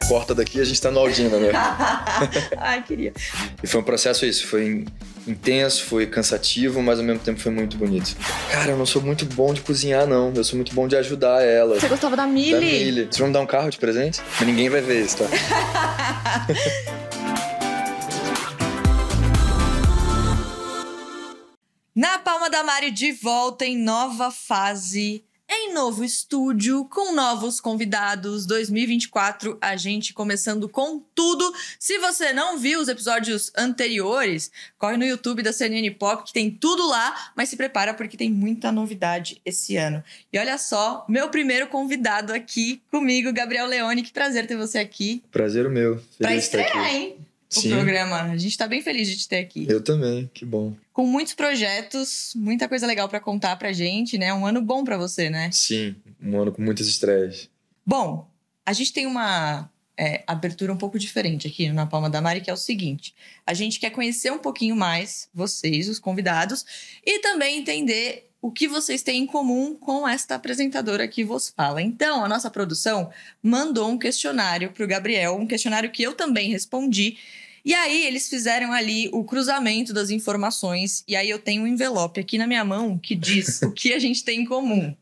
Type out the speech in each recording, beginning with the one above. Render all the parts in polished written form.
corta daqui e a gente tá no Aldina, né? Ai, queria. E foi um processo isso, foi intenso, foi cansativo, mas ao mesmo tempo foi muito bonito. Cara, eu não sou muito bom de cozinhar, não. Eu sou muito bom de ajudar ela. Você gostava da Millie? Da Millie. Vocês vão me dar um carro de presente? Mas ninguém vai ver isso, tá? Na Palma da Mari, de volta em nova fase, em novo estúdio, com novos convidados. 2024, a gente começando com tudo. Se você não viu os episódios anteriores, corre no YouTube da CNN Pop, que tem tudo lá, mas se prepara porque tem muita novidade esse ano. E olha só, meu primeiro convidado aqui comigo, Gabriel Leone. Que prazer ter você aqui. Prazer o meu. Feliz Pra de estar aqui. estrear, hein? O Sim. programa. A gente tá bem feliz de te ter aqui. Eu também, que bom. Com muitos projetos, muita coisa legal pra contar pra gente, né? Um ano bom pra você, né? Sim, um ano com muitas estreias. Bom, a gente tem uma abertura um pouco diferente aqui na Palma da Mari, que é o seguinte. A gente quer conhecer um pouquinho mais vocês, os convidados, e também entender o que vocês têm em comum com esta apresentadora que vos fala. Então, a nossa produção mandou um questionário pro Gabriel, um questionário que eu também respondi. E aí, eles fizeram ali o cruzamento das informações. E aí, eu tenho um envelope aqui na minha mão que diz o que a gente tem em comum.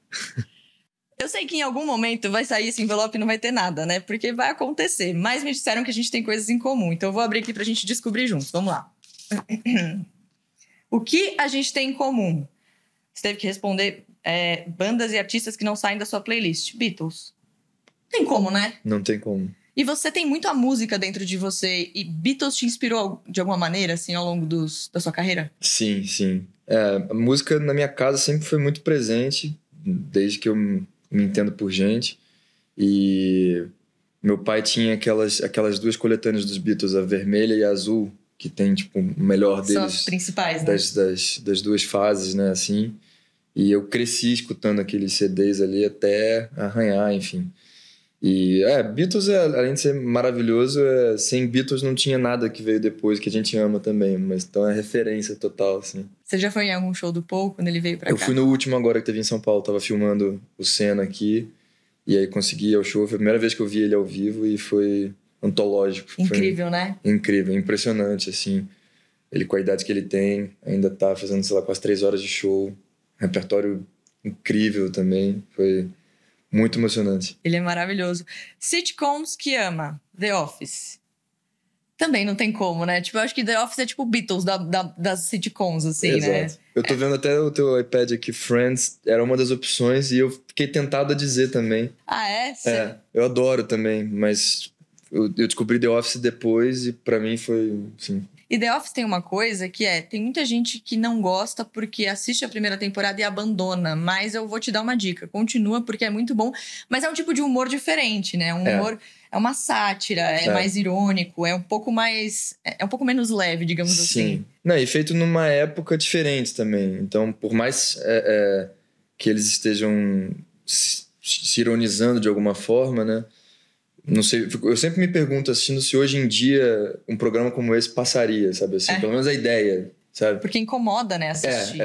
Eu sei que em algum momento vai sair esse envelope e não vai ter nada, né? Porque vai acontecer. Mas me disseram que a gente tem coisas em comum. Então, eu vou abrir aqui pra gente descobrir juntos. Vamos lá. O que a gente tem em comum? Você teve que responder bandas e artistas que não saem da sua playlist. Beatles. Tem como, né? Não tem como. E você tem muita música dentro de você. E Beatles te inspirou de alguma maneira, assim, ao longo da sua carreira? Sim, sim. A música na minha casa sempre foi muito presente, desde que eu me entendo por gente. E meu pai tinha aquelas duas coletâneas dos Beatles, a vermelha e a azul, que tem, tipo, o melhor deles. São as principais, né? Das duas fases, né, assim. E eu cresci escutando aqueles CDs ali até arranhar, enfim. E, Beatles, além de ser maravilhoso, sem Beatles não tinha nada que veio depois, que a gente ama também. Mas então é referência total, assim. Você já foi em algum show do Paul quando ele veio pra cá? Eu fui no último agora que teve em São Paulo. Tava filmando o Senna aqui. E aí consegui ir ao show. Foi a primeira vez que eu vi ele ao vivo e foi antológico. Incrível, né? Incrível, impressionante, assim. Ele, com a idade que ele tem, ainda tá fazendo, sei lá, quase 3 horas de show. Repertório incrível também. Foi muito emocionante. Ele é maravilhoso. Sitcoms que ama. The Office. Também não tem como, né? Tipo, eu acho que The Office é tipo Beatles das sitcoms, assim, Exato. né? Eu tô vendo até o teu iPad aqui, Friends, era uma das opções e eu fiquei tentado a dizer também. Ah, é? Eu adoro também, mas eu descobri The Office depois e pra mim foi, assim... E The Office tem uma coisa que tem muita gente que não gosta porque assiste a primeira temporada e abandona, mas eu vou te dar uma dica, continua porque é muito bom, mas é um tipo de humor diferente, né? Um humor, é uma sátira, é mais irônico, é um pouco mais, é um pouco menos leve, digamos assim. Sim, não, e feito numa época diferente também, então por mais que eles estejam se ironizando de alguma forma, né? Não sei, eu sempre me pergunto assistindo se hoje em dia um programa como esse passaria, sabe assim? Pelo menos a ideia, sabe? Porque incomoda, né, assistir.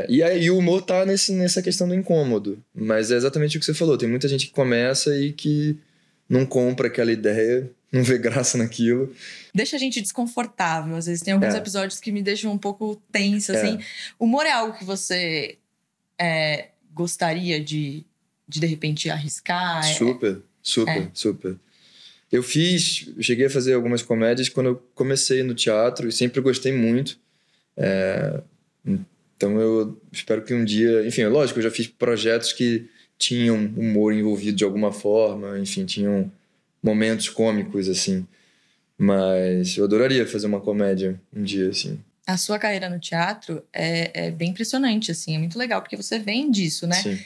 E aí o humor tá nessa questão do incômodo. Mas é exatamente o que você falou. Tem muita gente que começa e que não compra aquela ideia, não vê graça naquilo. Deixa a gente desconfortável. Às vezes tem alguns episódios que me deixam um pouco tensa, assim. Humor é algo que você gostaria de repente arriscar? Super. Eu cheguei a fazer algumas comédias quando eu comecei no teatro e sempre gostei muito. Então eu espero que um dia... Enfim, lógico, eu já fiz projetos que tinham humor envolvido de alguma forma, enfim, tinham momentos cômicos, assim. Mas eu adoraria fazer uma comédia um dia, assim. A sua carreira no teatro é bem impressionante, assim. É muito legal, porque você vem disso, né? Sim.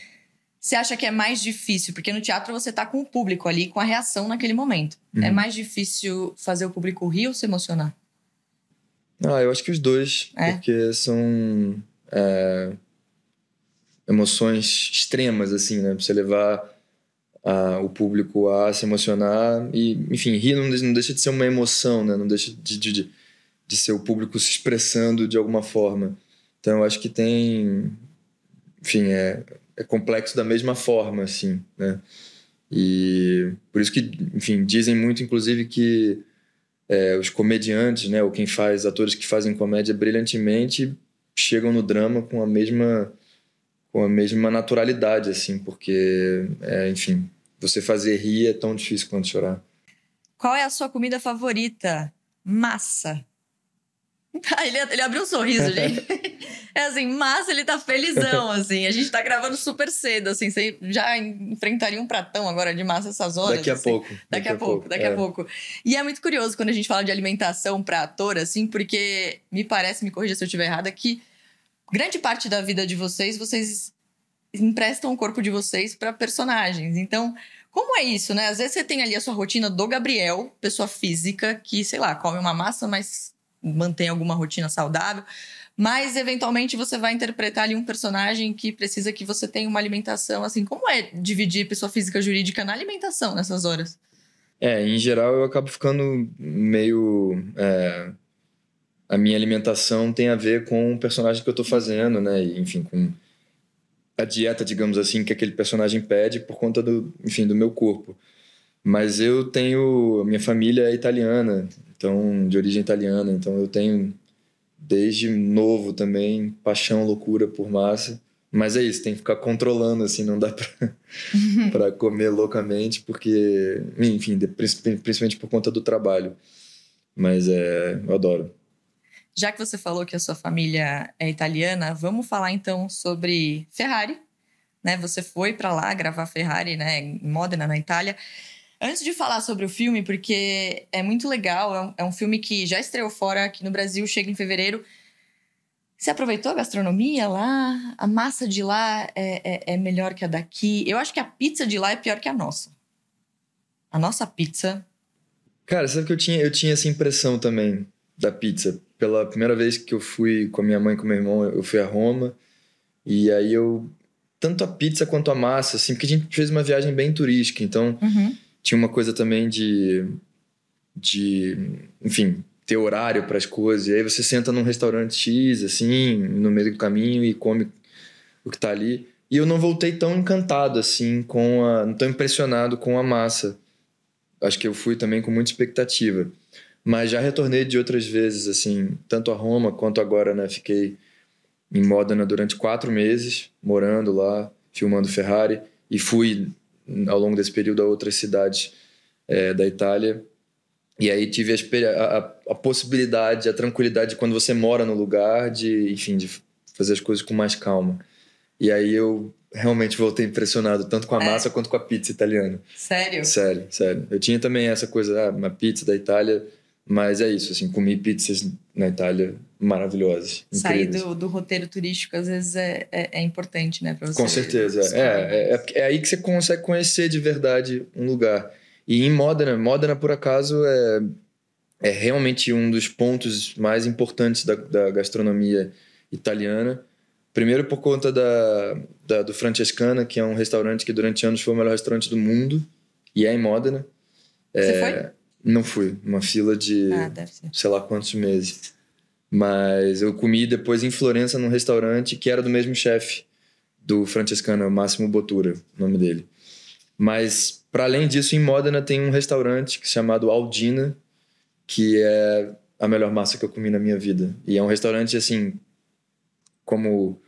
Você acha que é mais difícil? Porque no teatro você tá com o público ali, com a reação naquele momento. É mais difícil fazer o público rir ou se emocionar? Eu acho que os dois. Porque são emoções extremas, assim, né? Pra você levar o público a se emocionar. E, enfim, rir não deixa de ser uma emoção, né? Não deixa de ser o público se expressando de alguma forma. Então, eu acho que tem... Enfim, é complexo da mesma forma, assim, né? E por isso que, enfim, dizem muito, inclusive, que os comediantes, né, ou quem faz, atores que fazem comédia brilhantemente, chegam no drama com a mesma naturalidade, assim, porque, enfim, você fazer rir é tão difícil quanto chorar. Qual é a sua comida favorita? Massa. Ele abriu um sorriso, gente. É assim, massa, ele tá felizão, assim. A gente tá gravando super cedo, assim. Você já enfrentaria um pratão agora de massa essas horas? Daqui a assim? pouco. Daqui a pouco. E é muito curioso quando a gente fala de alimentação pra ator, assim, porque me parece, me corrija se eu estiver errada, que grande parte da vida de vocês emprestam o corpo de vocês pra personagens. Então, como é isso, né? Às vezes você tem ali a sua rotina do Gabriel, pessoa física, que, sei lá, come uma massa, mas mantém alguma rotina saudável. Mas, eventualmente, você vai interpretar ali um personagem que precisa que você tenha uma alimentação, assim. Como é dividir pessoa física jurídica na alimentação nessas horas? Em geral, eu acabo ficando meio... a minha alimentação tem a ver com o personagem que eu tô fazendo, né? E, enfim, com a dieta, digamos assim, que aquele personagem pede por conta enfim, do meu corpo. Mas eu tenho... Minha família é italiana, então, de origem italiana. Então, eu tenho, desde novo também, paixão, loucura por massa. Mas é isso, tem que ficar controlando, assim, não dá pra comer loucamente, porque... Enfim, principalmente por conta do trabalho. Mas eu adoro. Já que você falou que a sua família é italiana, vamos falar então sobre Ferrari, né? Você foi para lá gravar Ferrari, né, em Modena, na Itália. Antes de falar sobre o filme, porque é muito legal, é um filme que já estreou fora aqui no Brasil, chega em fevereiro. Você aproveitou a gastronomia lá? A massa de lá é melhor que a daqui? Eu acho que a pizza de lá é pior que a nossa. A nossa pizza... Cara, sabe que eu tinha essa impressão também da pizza. Pela primeira vez que eu fui com a minha mãe e com o meu irmão, eu fui a Roma. E aí tanto a pizza quanto a massa, assim, porque a gente fez uma viagem bem turística. Então, tinha uma coisa também enfim, ter horário para as coisas. E aí você senta num restaurante X, assim, no meio do caminho e come o que tá ali. E eu não voltei tão encantado, assim, não tão impressionado com a massa. Acho que eu fui também com muita expectativa. Mas já retornei de outras vezes, assim, tanto a Roma quanto agora, né? Fiquei em Modena durante 4 meses, morando lá, filmando Ferrari. E fui, ao longo desse período, a outras cidades da Itália. E aí tive a possibilidade, a tranquilidade de quando você mora no lugar, enfim, de fazer as coisas com mais calma. E aí eu realmente voltei impressionado, tanto com a massa quanto com a pizza italiana. Sério? Sério, sério. Eu tinha também essa coisa, uma pizza da Itália, mas é isso, assim, comi pizzas na Itália maravilhosas, Sair incríveis. do roteiro turístico às vezes é importante, né? Pra você Com certeza. descobrir mais. É aí que você consegue conhecer de verdade um lugar. E em Modena por acaso, é realmente um dos pontos mais importantes da gastronomia italiana. Primeiro por conta do Francescana, que é um restaurante que durante anos foi o melhor restaurante do mundo, e é em Modena. Você foi? Não fui, uma fila de Deve ser. sei lá quantos meses. Mas eu comi depois em Florença num restaurante que era do mesmo chefe do Francescana, Massimo Bottura, o nome dele. Mas, para além disso, em Modena tem um restaurante chamado Aldina, que é a melhor massa que eu comi na minha vida. E é um restaurante, assim, como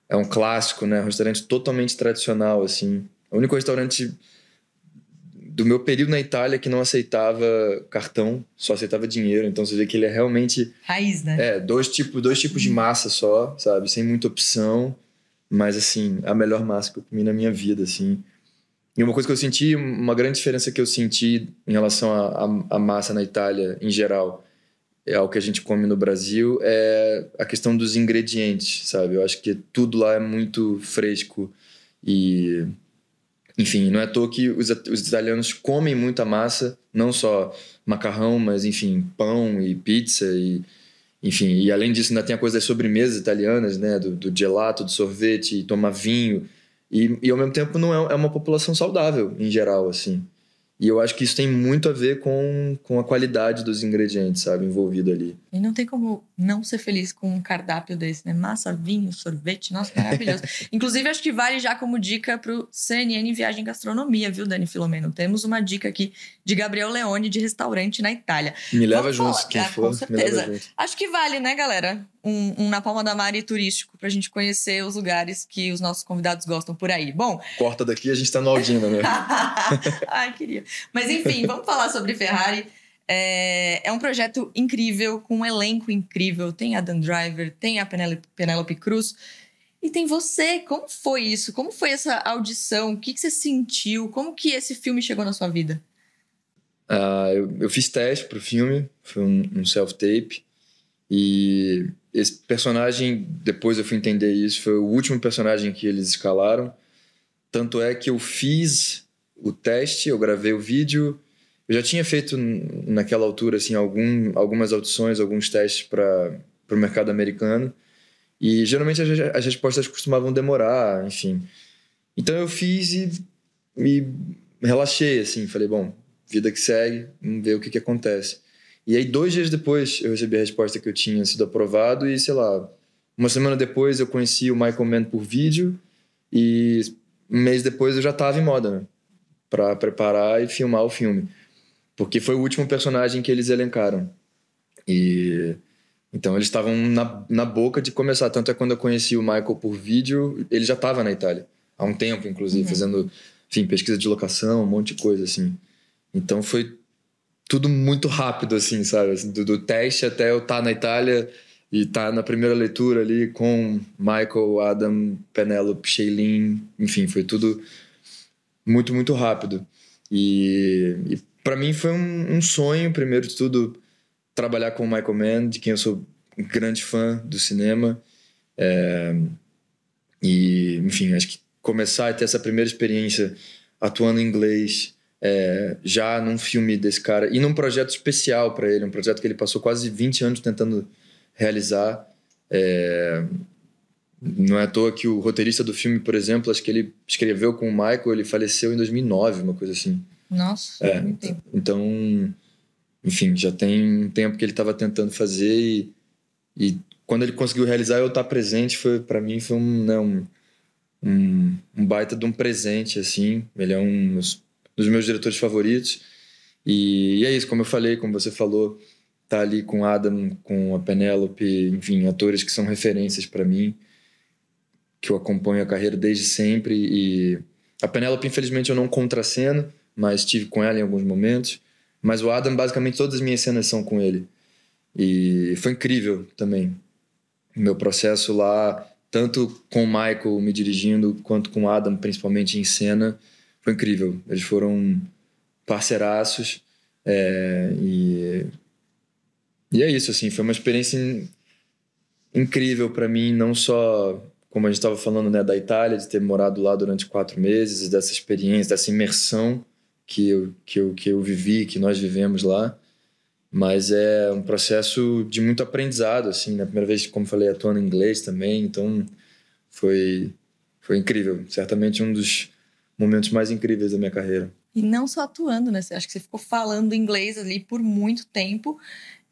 é um clássico, né? Um restaurante totalmente tradicional, assim. O único restaurante do meu período na Itália que não aceitava cartão, só aceitava dinheiro. Então você vê que ele é realmente... Raiz, né? Dois tipos de massa só, sabe? Sem muita opção. Mas, assim, a melhor massa que eu comi na minha vida, assim. E uma coisa que eu senti, uma grande diferença que eu senti em relação à massa na Itália, em geral, ao que a gente come no Brasil, é a questão dos ingredientes, sabe? Eu acho que tudo lá é muito fresco e... Enfim, não é à toa que os italianos comem muita massa, não só macarrão, mas, enfim, pão e pizza enfim, e além disso ainda tem a coisa das sobremesas italianas, né? Do gelato, do sorvete, e tomar vinho. E ao mesmo tempo não é uma população saudável, em geral, assim. E eu acho que isso tem muito a ver com a qualidade dos ingredientes, sabe? Envolvido ali. E não tem como não ser feliz com um cardápio desse, né? Massa, vinho, sorvete, nossa, maravilhoso. Inclusive, acho que vale já como dica pro CNN Viagem Gastronomia, viu, Dani Filomeno? Temos uma dica aqui de Gabriel Leone, de restaurante na Itália. Me leva junto, quem for. Com certeza. Acho que vale, né, galera? Um Na Palma da Mari turístico pra gente conhecer os lugares que os nossos convidados gostam por aí. Bom... Corta daqui, a gente tá no Aldina, né? Ai, queria. Mas enfim, vamos falar sobre Ferrari. É um projeto incrível, com um elenco incrível. Tem a Adam Driver, tem a Penélope Cruz e tem você. Como foi isso? Como foi essa audição? O que você sentiu? Como que esse filme chegou na sua vida? Eu fiz teste pro filme, foi um self-tape. E esse personagem, depois eu fui entender isso, foi o último personagem que eles escalaram. Tanto é que eu fiz o teste, eu gravei o vídeo. Eu já tinha feito naquela altura assim, algumas audições, alguns testes para o mercado americano. E geralmente as respostas costumavam demorar, enfim. Então eu fiz e me relaxei, assim. Falei, bom, vida que segue, vamos ver o que acontece. E aí 2 dias depois eu recebi a resposta que eu tinha sido aprovado e, sei lá, uma semana depois eu conheci o Michael Mann por vídeo e um mês depois eu já estava em moda, né? Para preparar e filmar o filme. Porque foi o último personagem que eles elencaram. E então eles estavam na boca de começar. Tanto é quando eu conheci o Michael por vídeo, ele já estava na Itália. Há um tempo, inclusive, fazendo, enfim, pesquisa de locação, um monte de coisa, assim. Então foi tudo muito rápido, assim, sabe? Assim, do teste até eu estar na Itália e estar na primeira leitura ali com Michael, Adam, Penélope, Shailene. Enfim, foi tudo muito, muito rápido. E para mim foi um sonho, primeiro de tudo, trabalhar com o Michael Mann, de quem eu sou um grande fã do cinema. E, enfim, acho que começar a ter essa primeira experiência atuando em inglês, já num filme desse cara, e num projeto especial para ele, um projeto que ele passou quase 20 anos tentando realizar. Não é à toa que o roteirista do filme, por exemplo, acho que ele escreveu com o Michael, ele faleceu em 2009, uma coisa assim. Nossa, muito tempo. Então, enfim, já tem um tempo que ele estava tentando fazer e quando ele conseguiu realizar, eu estar presente, para mim foi um baita de um presente, assim. Ele é um dos meus diretores favoritos e é isso, como eu falei, como você falou, tá ali com o Adam, com a Penélope, enfim, atores que são referências para mim, que eu acompanho a carreira desde sempre. E a Penélope, infelizmente, eu não contraceno, mas estive com ela em alguns momentos. Mas o Adam, basicamente, todas as minhas cenas são com ele. E foi incrível também. O meu processo lá, tanto com o Michael me dirigindo, quanto com o Adam, principalmente em cena, foi incrível. Eles foram parceiraços. E é isso, assim, foi uma experiência incrível para mim, não só, como a gente estava falando, né, da Itália, de ter morado lá durante 4 meses, dessa experiência, dessa imersão que eu vivi, que nós vivemos lá, mas é um processo de muito aprendizado, assim, na primeira vez, como falei, atuando em inglês também, então foi incrível, certamente um dos momentos mais incríveis da minha carreira. E não só atuando, né? Acho que você ficou falando inglês ali por muito tempo.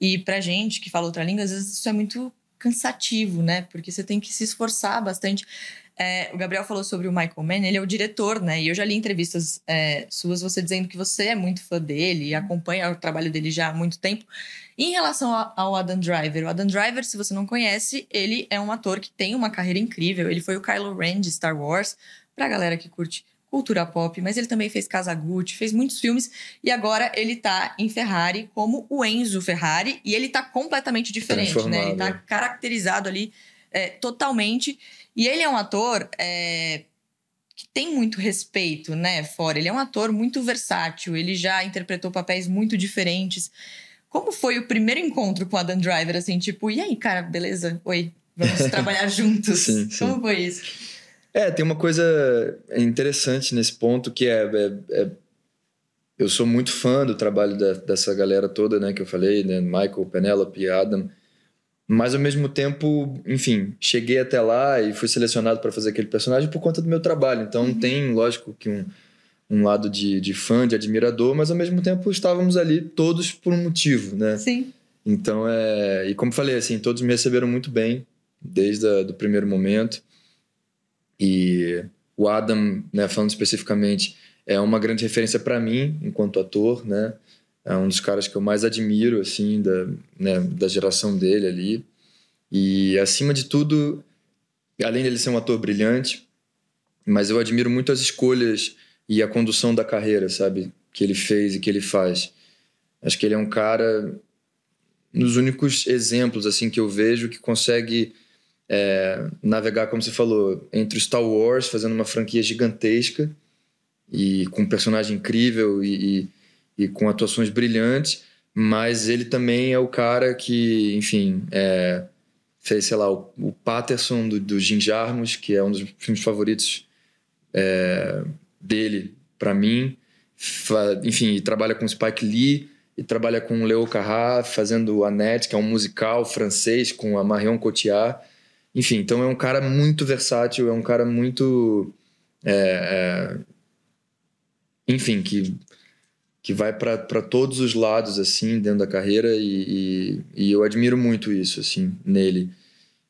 E pra gente que fala outra língua, às vezes isso é muito cansativo, né? Porque você tem que se esforçar bastante. O Gabriel falou sobre o Michael Mann, ele é o diretor, né? E eu já li entrevistas suas, você dizendo que você é muito fã dele e acompanha o trabalho dele já há muito tempo. Em relação ao Adam Driver, o Adam Driver, se você não conhece, ele é um ator que tem uma carreira incrível. Ele foi o Kylo Ren de Star Wars, pra galera que curte cultura pop, mas ele também fez Kazaguchi, fez muitos filmes e agora ele tá em Ferrari como o Enzo Ferrari e ele tá completamente diferente, né? Ele tá caracterizado ali totalmente e ele é um ator que tem muito respeito, né, fora. Ele é um ator muito versátil, ele já interpretou papéis muito diferentes. Como foi o primeiro encontro com o Adam Driver, assim, tipo, e aí, cara, beleza? Oi, vamos trabalhar juntos. Sim. Como foi isso? Tem uma coisa interessante nesse ponto que eu sou muito fã do trabalho dessa galera toda, né, que eu falei, né, Michael, Penélope, Adam, mas ao mesmo tempo, enfim, cheguei até lá e fui selecionado para fazer aquele personagem por conta do meu trabalho, então tem, lógico, que um lado de fã, de admirador, mas ao mesmo tempo estávamos ali todos por um motivo, né? Sim. Então, e como falei, assim, todos me receberam muito bem, desde o primeiro momento. E o Adam, né, falando especificamente, é uma grande referência para mim, enquanto ator, né? É um dos caras que eu mais admiro, assim, da geração dele ali. E, acima de tudo, além dele ser um ator brilhante, mas eu admiro muito as escolhas e a condução da carreira, sabe? Que ele fez e que ele faz. Acho que ele é um cara, nos únicos exemplos assim que eu vejo, que consegue navegar, como você falou, entre o Star Wars, fazendo uma franquia gigantesca e com um personagem incrível e com atuações brilhantes, mas ele também é o cara que, enfim, fez, sei lá, o Patterson do Jim Jarmusch, que é um dos filmes favoritos dele para mim. Enfim, e trabalha com Spike Lee e trabalha com Leo Carrá fazendo Annette, que é um musical francês com a Marion Cotillard. Enfim, então é um cara muito versátil, é um cara muito enfim, que vai para todos os lados assim dentro da carreira e eu admiro muito isso assim nele.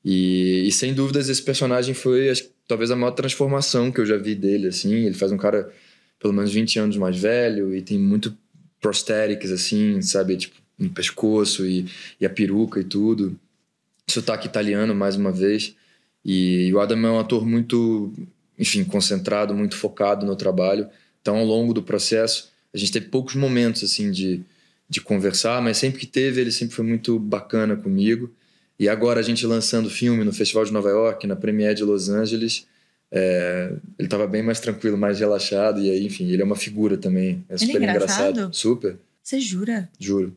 E sem dúvidas esse personagem foi talvez a maior transformação que eu já vi dele, assim. Ele faz um cara pelo menos 20 anos mais velho e tem muito prosthetics, assim, sabe? Tipo, no pescoço e a peruca e tudo. Sotaque italiano, mais uma vez. E o Adam é um ator muito, enfim, concentrado, muito focado no trabalho. Então, ao longo do processo, a gente teve poucos momentos, assim, de conversar, mas sempre que teve, ele sempre foi muito bacana comigo. E agora a gente lançando o filme no Festival de Nova York, na Premiere de Los Angeles, ele estava bem mais tranquilo, mais relaxado. E aí, enfim, ele é uma figura também. É super engraçado. Super. Você jura? Juro.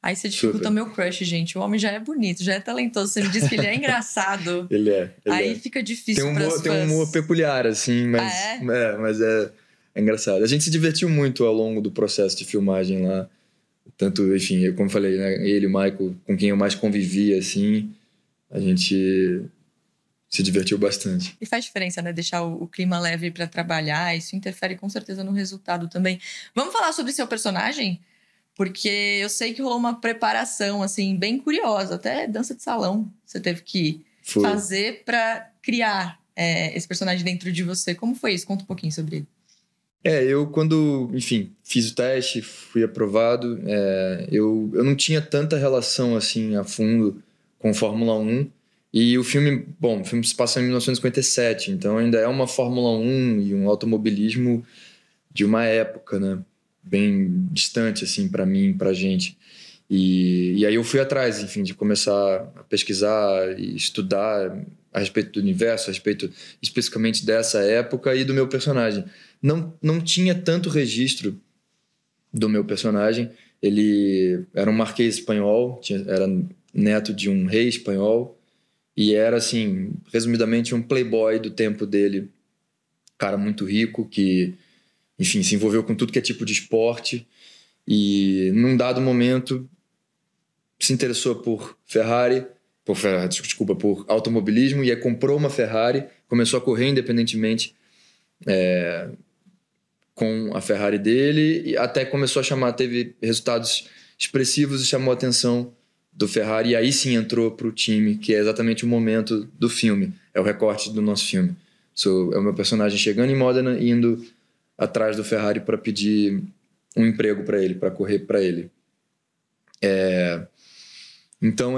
Aí você dificulta meu crush, gente. O homem já é bonito, já é talentoso. Você me diz que ele é engraçado. Ele é. Aí fica difícil para os fãs. Tem um humor peculiar, assim, mas, mas é engraçado. A gente se divertiu muito ao longo do processo de filmagem lá. Tanto, enfim, como eu falei, né, ele e o Michael, com quem eu mais convivia, assim, a gente se divertiu bastante. E faz diferença, né? Deixar o clima leve para trabalhar, isso interfere com certeza no resultado também. Vamos falar sobre seu personagem? Porque eu sei que rolou uma preparação, assim, bem curiosa. Até dança de salão você teve que fazer para criar esse personagem dentro de você. Como foi isso? Conta um pouquinho sobre ele. Eu quando, enfim, fiz o teste, fui aprovado, eu não tinha tanta relação, assim, a fundo com Fórmula 1. E o filme se passa em 1957, então ainda é uma Fórmula 1 e um automobilismo de uma época, né? Bem distante, assim, para mim, pra gente. E aí eu fui atrás, enfim, de começar a pesquisar e estudar a respeito do universo, a respeito especificamente dessa época e do meu personagem. Não tinha tanto registro do meu personagem. Ele era um marquês espanhol, era neto de um rei espanhol e era, assim, resumidamente, um playboy do tempo dele. Cara muito rico que, enfim, se envolveu com tudo que é tipo de esporte e, num dado momento, se interessou por por automobilismo e aí comprou uma Ferrari, começou a correr independentemente com a Ferrari dele e até começou a teve resultados expressivos e chamou a atenção do Ferrari e aí sim entrou para o time, que é exatamente o momento do filme, é o recorte do nosso filme. É o meu personagem chegando em Modena e indo atrás do Ferrari para pedir um emprego para ele, para correr para ele. Então,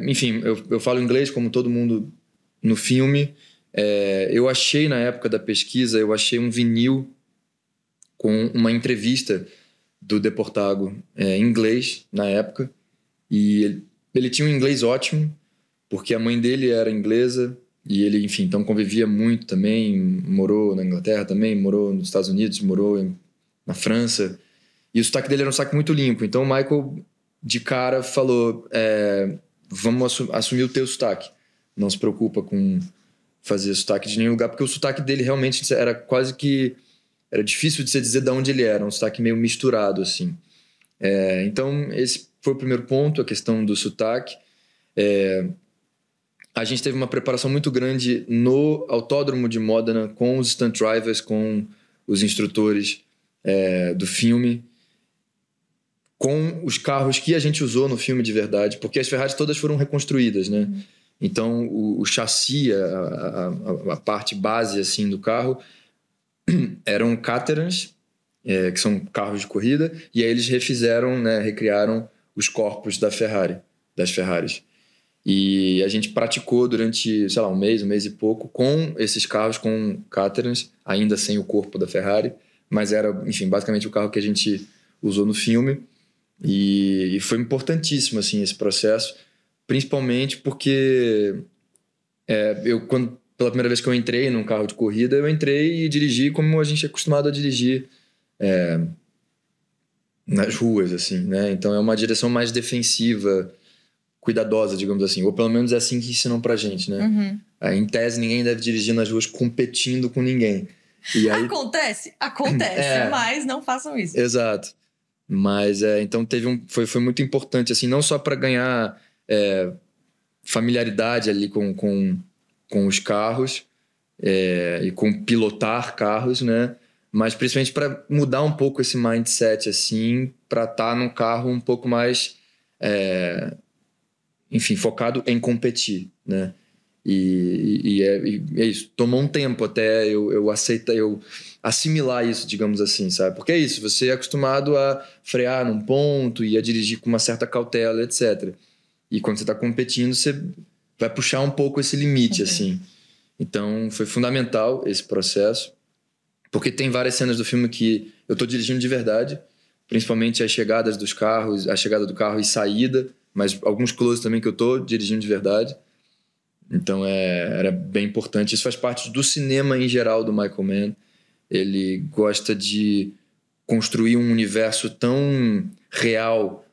enfim, eu falo inglês como todo mundo no filme. Eu achei, na época da pesquisa, eu achei um vinil com uma entrevista do Deportago em inglês, na época. E ele tinha um inglês ótimo, porque a mãe dele era inglesa. E ele, enfim, então convivia muito também. Morou na Inglaterra também, morou nos Estados Unidos, morou na França. E o sotaque dele era um sotaque muito limpo. Então o Michael, de cara, falou: vamos assumir o teu sotaque. Não se preocupa com fazer sotaque de nenhum lugar, porque o sotaque dele realmente era quase que... Era difícil de se dizer de onde ele era, um sotaque meio misturado, assim. Então, esse foi o primeiro ponto, a questão do sotaque. A gente teve uma preparação muito grande no Autódromo de Modena, com os stunt drivers, com os instrutores do filme com os carros que a gente usou no filme de verdade, porque as Ferraris todas foram reconstruídas, né? Então, o chassi, a parte base assim, do carro, eram Caterhams, que são carros de corrida, e aí eles refizeram, né, recriaram os corpos das Ferraris. E a gente praticou durante, sei lá, um mês e pouco, com esses carros, com Caterhams, ainda sem o corpo da Ferrari, mas era, enfim, basicamente o carro que a gente usou no filme. E foi importantíssimo, assim, esse processo, principalmente porque pela primeira vez que eu entrei num carro de corrida, eu entrei e dirigi como a gente é acostumado a dirigir nas ruas, assim, né? Então é uma direção mais defensiva, cuidadosa, digamos assim, ou pelo menos é assim que ensinam pra gente, né? Em tese, ninguém deve dirigir nas ruas competindo com ninguém. E aí... Acontece, mas não façam isso. Exato. Mas, então, foi muito importante, assim, não só para ganhar familiaridade ali com os carros e com pilotar carros, né? Mas principalmente para mudar um pouco esse mindset, assim, para estar num carro um pouco mais, enfim, focado em competir, né? E é isso. Tomou um tempo até eu assimilar isso, digamos assim, sabe? Porque é isso, você é acostumado a frear num ponto e a dirigir com uma certa cautela, etc. E quando você está competindo, você vai puxar um pouco esse limite, assim. Então, foi fundamental esse processo, porque tem várias cenas do filme que eu estou dirigindo de verdade, principalmente as chegadas dos carros, a chegada do carro e saída, mas alguns close também que eu estou dirigindo de verdade. Então era bem importante. Isso faz parte do cinema em geral do Michael Mann. Ele gosta de construir um universo tão real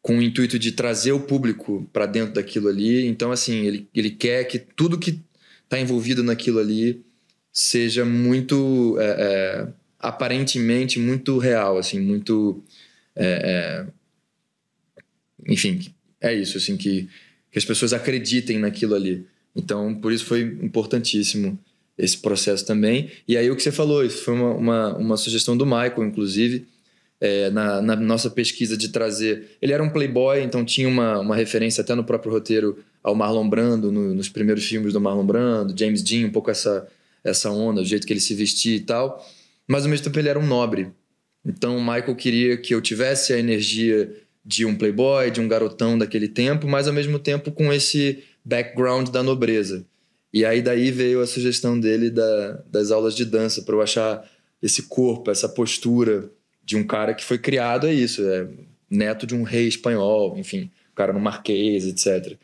com o intuito de trazer o público para dentro daquilo ali. Então, assim, ele quer que tudo que está envolvido naquilo ali seja muito aparentemente muito real, assim, muito enfim, é isso, assim, que as pessoas acreditem naquilo ali. Então, por isso foi importantíssimo esse processo também. E aí o que você falou, isso foi uma sugestão do Michael, inclusive, na nossa pesquisa de trazer... Ele era um playboy, então tinha uma referência até no próprio roteiro ao Marlon Brando, nos primeiros filmes do Marlon Brando, James Dean, um pouco essa onda, o jeito que ele se vestia e tal. Mas, ao mesmo tempo, ele era um nobre. Então, o Michael queria que eu tivesse a energia de um playboy, de um garotão daquele tempo, mas ao mesmo tempo com esse background da nobreza. E aí daí veio a sugestão dele das aulas de dança, para eu achar esse corpo, essa postura de um cara que foi criado, isso, neto de um rei espanhol, enfim, o cara no Marquês, etc.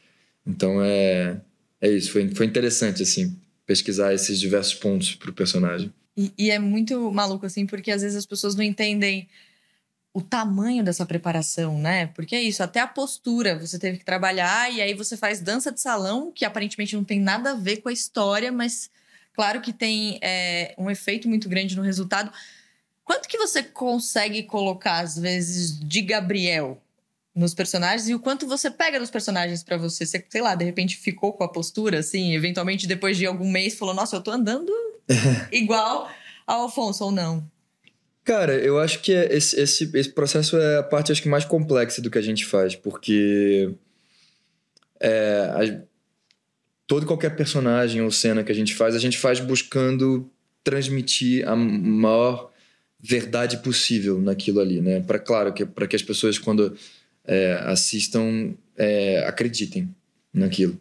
Então é isso, foi interessante, assim, pesquisar esses diversos pontos pro personagem. E é muito maluco, assim, porque às vezes as pessoas não entendem o tamanho dessa preparação, né? Porque é isso, até a postura você teve que trabalhar e aí você faz dança de salão, que aparentemente não tem nada a ver com a história, mas claro que tem um efeito muito grande no resultado. Quanto que você consegue colocar, às vezes, de Gabriel nos personagens e o quanto você pega dos personagens pra você? Você, sei lá, de repente ficou com a postura, assim, eventualmente depois de algum mês falou, nossa, eu tô andando igual ao Alfonso ou não? Cara, eu acho que esse processo é a parte, acho que, mais complexa do que a gente faz, porque todo e qualquer personagem ou cena que a gente faz buscando transmitir a maior verdade possível naquilo ali, né? Claro, para que as pessoas, quando assistam, acreditem naquilo.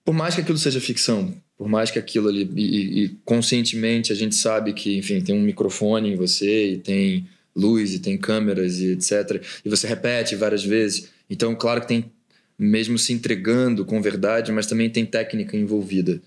Por mais que aquilo seja ficção, por mais que aquilo ali... E conscientemente a gente sabe que, enfim, tem um microfone em você, e tem luz, e tem câmeras, e etc. E você repete várias vezes. Então, claro que tem, mesmo se entregando com verdade, mas também tem técnica envolvida.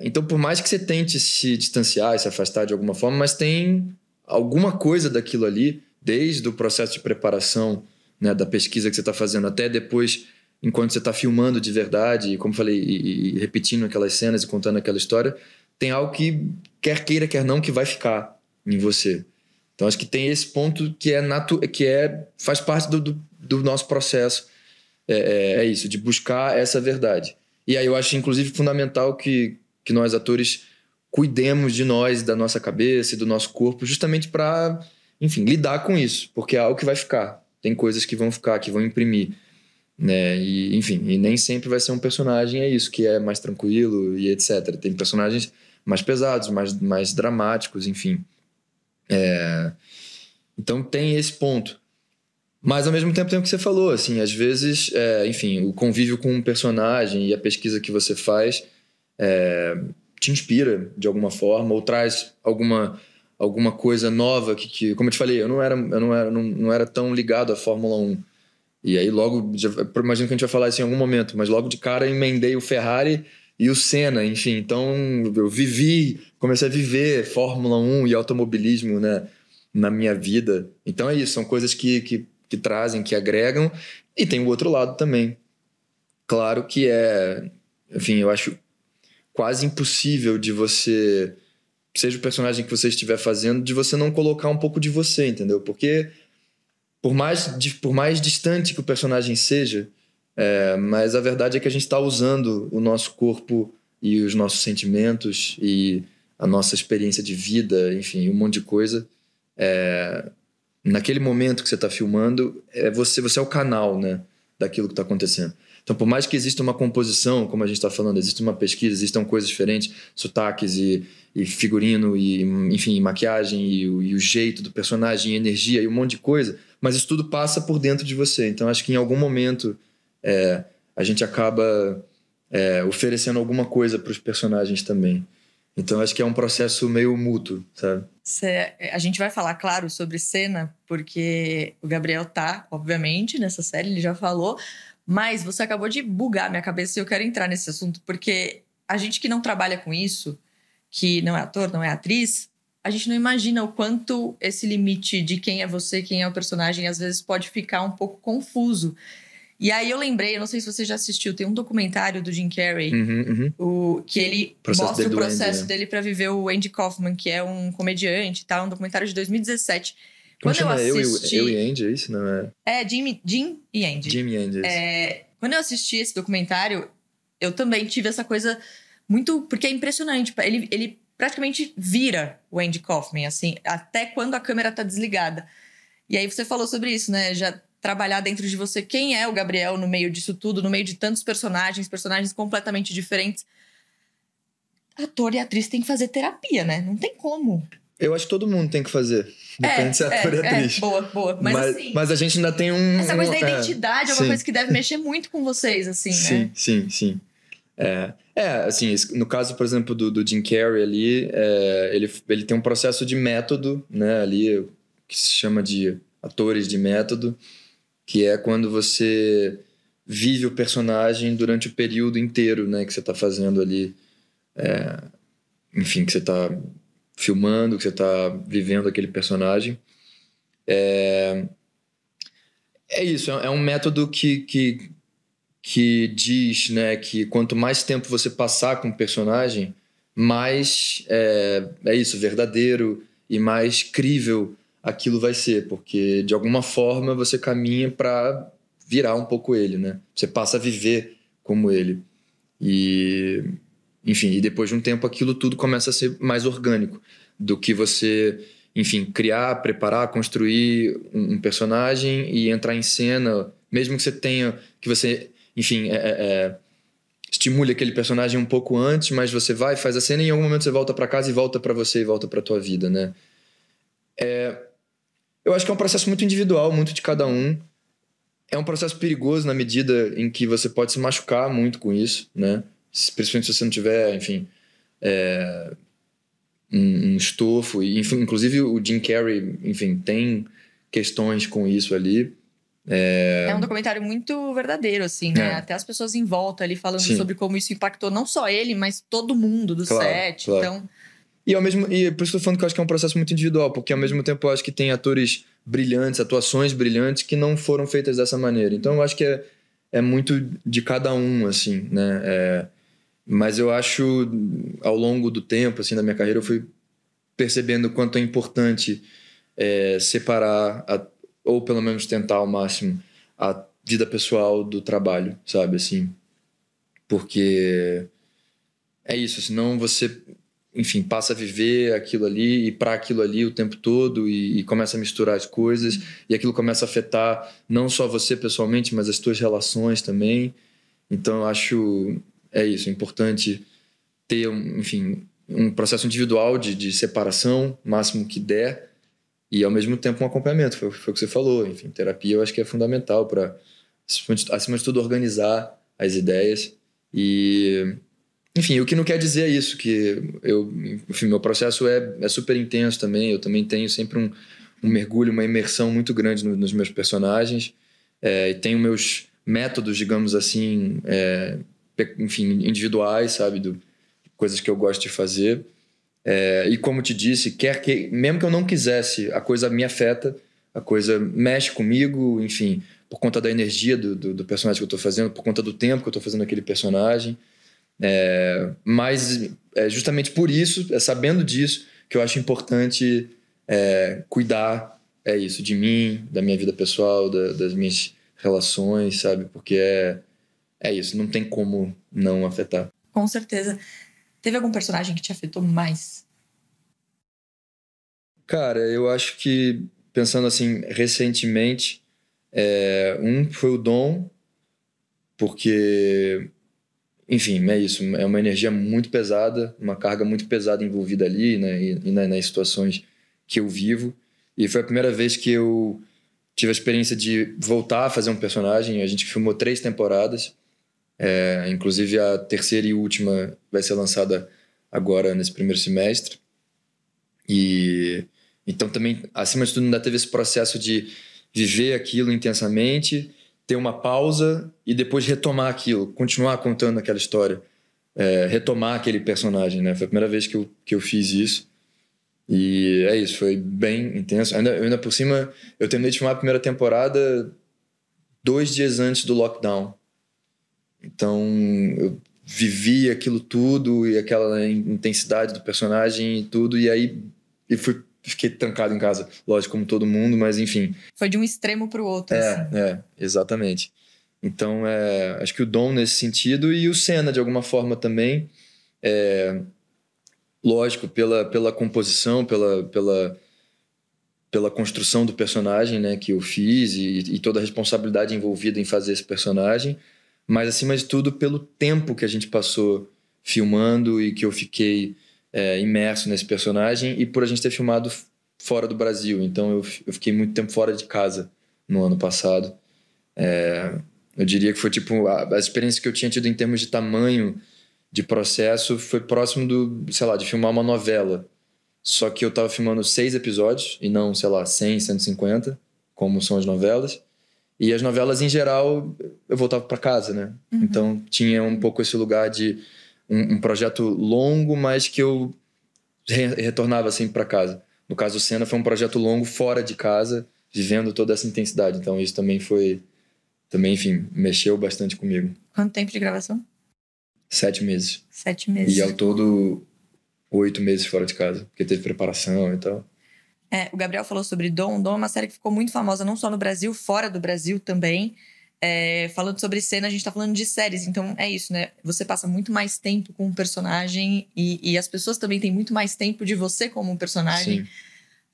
Então, por mais que você tente se distanciar e se afastar de alguma forma, mas tem alguma coisa daquilo ali, desde o processo de preparação, né, da pesquisa que você está fazendo, até depois... enquanto você está filmando de verdade, e como falei, e repetindo aquelas cenas e contando aquela história, tem algo que, quer queira, quer não, que vai ficar em você. Então, acho que tem esse ponto que faz parte do nosso processo. É isso, de buscar essa verdade. E aí eu acho, inclusive, fundamental que nós, atores, cuidemos de nós, da nossa cabeça e do nosso corpo, justamente para, enfim, lidar com isso, porque é algo que vai ficar. Tem coisas que vão ficar, que vão imprimir, né? E, enfim, e nem sempre vai ser um personagem, é isso, que é mais tranquilo e etc. Tem personagens mais pesados, mais dramáticos, enfim. Então tem esse ponto. Mas ao mesmo tempo tem o que você falou, assim, às vezes, enfim, o convívio com um personagem e a pesquisa que você faz te inspira de alguma forma ou traz alguma coisa nova como eu te falei, eu não era tão ligado à Fórmula 1. E aí logo, imagino que a gente vai falar isso em algum momento, mas logo de cara emendei o Ferrari e o Senna, enfim. Então eu comecei a viver Fórmula 1 e automobilismo, né, na minha vida. Então é isso, são coisas que trazem, que agregam. E tem o outro lado também. Claro que enfim, eu acho quase impossível de você, seja o personagem que você estiver fazendo, de você não colocar um pouco de você, entendeu? Porque por mais distante que o personagem seja, mas a verdade é que a gente está usando o nosso corpo e os nossos sentimentos e a nossa experiência de vida, enfim, um monte de coisa. Naquele momento que você está filmando, você é o canal, né, daquilo que está acontecendo. Então, por mais que exista uma composição, como a gente está falando, existe uma pesquisa, existam coisas diferentes, sotaques e figurino, e, enfim, maquiagem, e o jeito do personagem, energia e um monte de coisa, mas isso tudo passa por dentro de você. Então, acho que em algum momento a gente acaba oferecendo alguma coisa para os personagens também. Então, acho que é um processo meio mútuo, sabe? A gente vai falar, claro, sobre cena, porque o Gabriel tá, obviamente, nessa série, ele já falou, mas você acabou de bugar minha cabeça e eu quero entrar nesse assunto, porque a gente que não trabalha com isso, que não é ator, não é atriz, a gente não imagina o quanto esse limite de quem é você, quem é o personagem, às vezes pode ficar um pouco confuso. E aí eu lembrei, eu não sei se você já assistiu, tem um documentário do Jim Carrey, que ele mostra o processo dele para viver o Andy Kaufman, que é um comediante, tá? Um documentário de 2017. Como chama? Eu e Andy, é isso? Não é? Jim e Andy. Jim e Andy, isso. Quando eu assisti esse documentário, eu também tive essa coisa muito... Porque é impressionante, ele praticamente vira o Andy Kaufman, assim, até quando a câmera tá desligada. E aí você falou sobre isso, né? Já trabalhar dentro de você quem é o Gabriel no meio disso tudo, no meio de tantos personagens completamente diferentes. Ator e atriz tem que fazer terapia, né? Não tem como. Eu acho que todo mundo tem que fazer. Depende se é ator e atriz. Boa. Mas assim... Mas a gente ainda tem essa coisa da identidade é uma coisa que deve mexer muito com vocês, assim, né? Sim. Assim, no caso, por exemplo, do Jim Carrey ali, ele tem um processo de método, né? Ali, que se chama de atores de método, que é quando você vive o personagem durante o período inteiro, né, que você está fazendo ali, enfim, que você está filmando, que você está vivendo aquele personagem. É isso, é um método que diz, né, que quanto mais tempo você passar com o personagem, mais isso, verdadeiro e mais crível aquilo vai ser, porque de alguma forma você caminha para virar um pouco ele, né? Você passa a viver como ele. E, enfim, e depois de um tempo aquilo tudo começa a ser mais orgânico do que você, enfim, criar, preparar, construir um personagem e entrar em cena, mesmo que você, enfim, estimule aquele personagem um pouco antes, mas você faz a cena e em algum momento você volta para casa e volta para você e volta para tua vida, né? Eu acho que é um processo muito individual, muito de cada um. É um processo perigoso na medida em que você pode se machucar muito com isso, né? Principalmente se você não tiver, enfim, um estofo. Inclusive o Jim Carrey, enfim, tem questões com isso ali. É um documentário muito verdadeiro, assim, né? Até as pessoas em volta ali falando sobre como isso impactou não só ele, mas todo mundo do set. Claro. Então... E por isso que eu tô falando que eu acho que é um processo muito individual, porque ao mesmo tempo eu acho que tem atores brilhantes, atuações brilhantes que não foram feitas dessa maneira. Então eu acho que é muito de cada um, assim, né? Mas eu acho, ao longo do tempo, assim, da minha carreira, eu fui percebendo o quanto é importante separar, ou pelo menos tentar ao máximo, a vida pessoal do trabalho, sabe, assim? Porque é isso, senão você... enfim, passa a viver aquilo ali e para aquilo ali o tempo todo e começa a misturar as coisas e aquilo começa a afetar não só você pessoalmente, mas as tuas relações também. Então, eu acho, é isso, é importante ter, enfim, um processo individual de separação, máximo que der, e ao mesmo tempo um acompanhamento, foi o que você falou. Enfim, terapia eu acho que é fundamental para, acima de tudo, organizar as ideias. E, enfim, o que não quer dizer é isso, que enfim, meu processo é super intenso também. Eu também tenho sempre um mergulho, uma imersão muito grande nos meus personagens. E tenho meus métodos, digamos assim, enfim, individuais, sabe, coisas que eu gosto de fazer. E como te disse, mesmo que eu não quisesse, a coisa me afeta, a coisa mexe comigo, enfim, por conta da energia do personagem que eu estou fazendo, por conta do tempo que eu estou fazendo aquele personagem. Mas é justamente por isso, sabendo disso, que eu acho importante cuidar, isso, de mim, da minha vida pessoal, das minhas relações, sabe? Porque é isso, não tem como não afetar. Com certeza. Teve algum personagem que te afetou mais? Cara, eu acho que, pensando assim, recentemente, um foi o Dom, porque, enfim, é isso, é uma energia muito pesada, uma carga muito pesada envolvida ali, né, e nas situações que eu vivo. E foi a primeira vez que eu tive a experiência de voltar a fazer um personagem. A gente filmou 3 temporadas, inclusive a terceira e última vai ser lançada agora nesse primeiro semestre. E então também, acima de tudo, ainda teve esse processo de viver aquilo intensamente, ter uma pausa e depois retomar aquilo, continuar contando aquela história, retomar aquele personagem, né? Foi a primeira vez que eu fiz isso. E é isso, foi bem intenso. Ainda por cima, eu terminei de filmar a primeira temporada 2 dias antes do lockdown. Então, eu vivi aquilo tudo e aquela intensidade do personagem e tudo, e aí fiquei trancado em casa, lógico, como todo mundo, mas enfim. Foi de um extremo pro outro, assim. Exatamente. Então, acho que o Dom nesse sentido e o Senna, de alguma forma, também. Lógico, pela composição, pela construção do personagem, né, que eu fiz e toda a responsabilidade envolvida em fazer esse personagem, mas acima de tudo pelo tempo que a gente passou filmando e que eu fiquei imerso nesse personagem e por a gente ter filmado fora do Brasil. Então eu fiquei muito tempo fora de casa no ano passado. Eu diria que foi tipo a experiência que eu tinha tido em termos de tamanho de processo foi próximo sei lá, de filmar uma novela. Só que eu tava filmando 6 episódios e não, sei lá, 100, 150, como são as novelas. E as novelas, em geral, eu voltava para casa, né? Uhum. Então tinha um pouco esse lugar de um projeto longo, mas que eu retornava sempre para casa. No caso, o Senna foi um projeto longo fora de casa, vivendo toda essa intensidade. Então isso também enfim, mexeu bastante comigo. Quanto tempo de gravação? 7 meses. 7 meses. E ao todo 8 meses fora de casa, porque teve preparação e tal. O Gabriel falou sobre Dom. Dom é uma série que ficou muito famosa, não só no Brasil, fora do Brasil também. Falando sobre cena, a gente tá falando de séries, então é isso, né? Você passa muito mais tempo com um personagem e as pessoas também têm muito mais tempo de você como um personagem. Sim.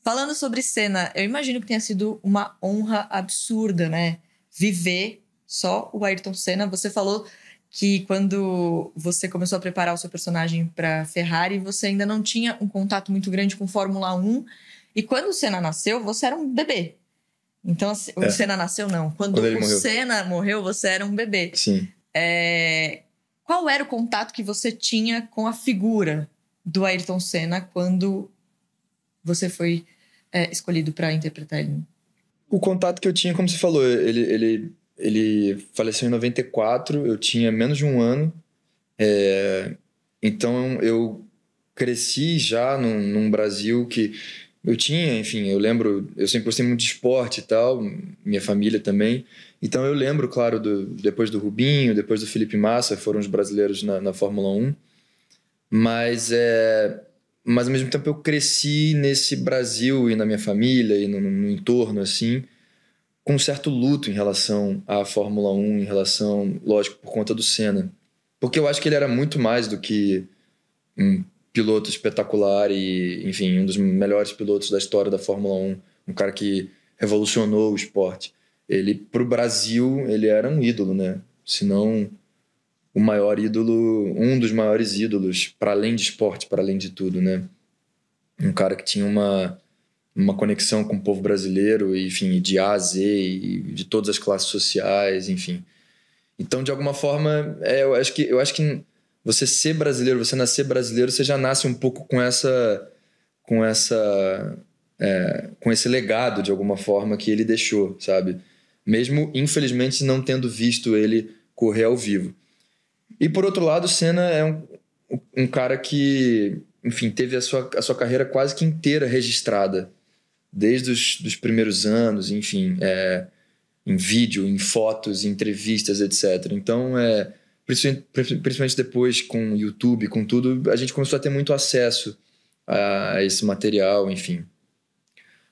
Falando sobre cena, eu imagino que tenha sido uma honra absurda, né? Viver só o Ayrton Senna. Você falou que quando você começou a preparar o seu personagem para Ferrari, você ainda não tinha um contato muito grande com Fórmula 1. E quando o Senna nasceu, você era um bebê. Então, o Senna nasceu, não. Quando o Senna morreu, você era um bebê. Sim. Qual era o contato que você tinha com a figura do Ayrton Senna quando você foi escolhido para interpretar ele? O contato que eu tinha, como você falou, ele faleceu em 94, eu tinha menos de 1 ano. Então, eu cresci já num Brasil que eu tinha, enfim, eu lembro, eu sempre gostei muito de esporte e tal, minha família também. Então eu lembro, claro, depois do Rubinho, depois do Felipe Massa, foram os brasileiros na Fórmula 1. Mas ao mesmo tempo eu cresci nesse Brasil e na minha família e no entorno, assim, com um certo luto em relação à Fórmula 1, em relação, lógico, por conta do Senna. Porque eu acho que ele era muito mais do que um piloto espetacular e, enfim, um dos melhores pilotos da história da Fórmula 1, um cara que revolucionou o esporte. Ele, pro Brasil, ele era um ídolo, né? Se não o maior ídolo, um dos maiores ídolos, para além de esporte, para além de tudo, né? Um cara que tinha uma conexão com o povo brasileiro, enfim, de A a Z, e de todas as classes sociais, enfim. Então, de alguma forma, eu acho que você ser brasileiro, você nascer brasileiro, você já nasce um pouco com esse legado, de alguma forma, que ele deixou, sabe? Mesmo, infelizmente, não tendo visto ele correr ao vivo. E, por outro lado, o Senna é um cara que, enfim, teve a sua carreira quase que inteira registrada, desde os primeiros anos, enfim, em vídeo, em fotos, em entrevistas, etc. Então, principalmente depois com o YouTube, com tudo, a gente começou a ter muito acesso a esse material, enfim.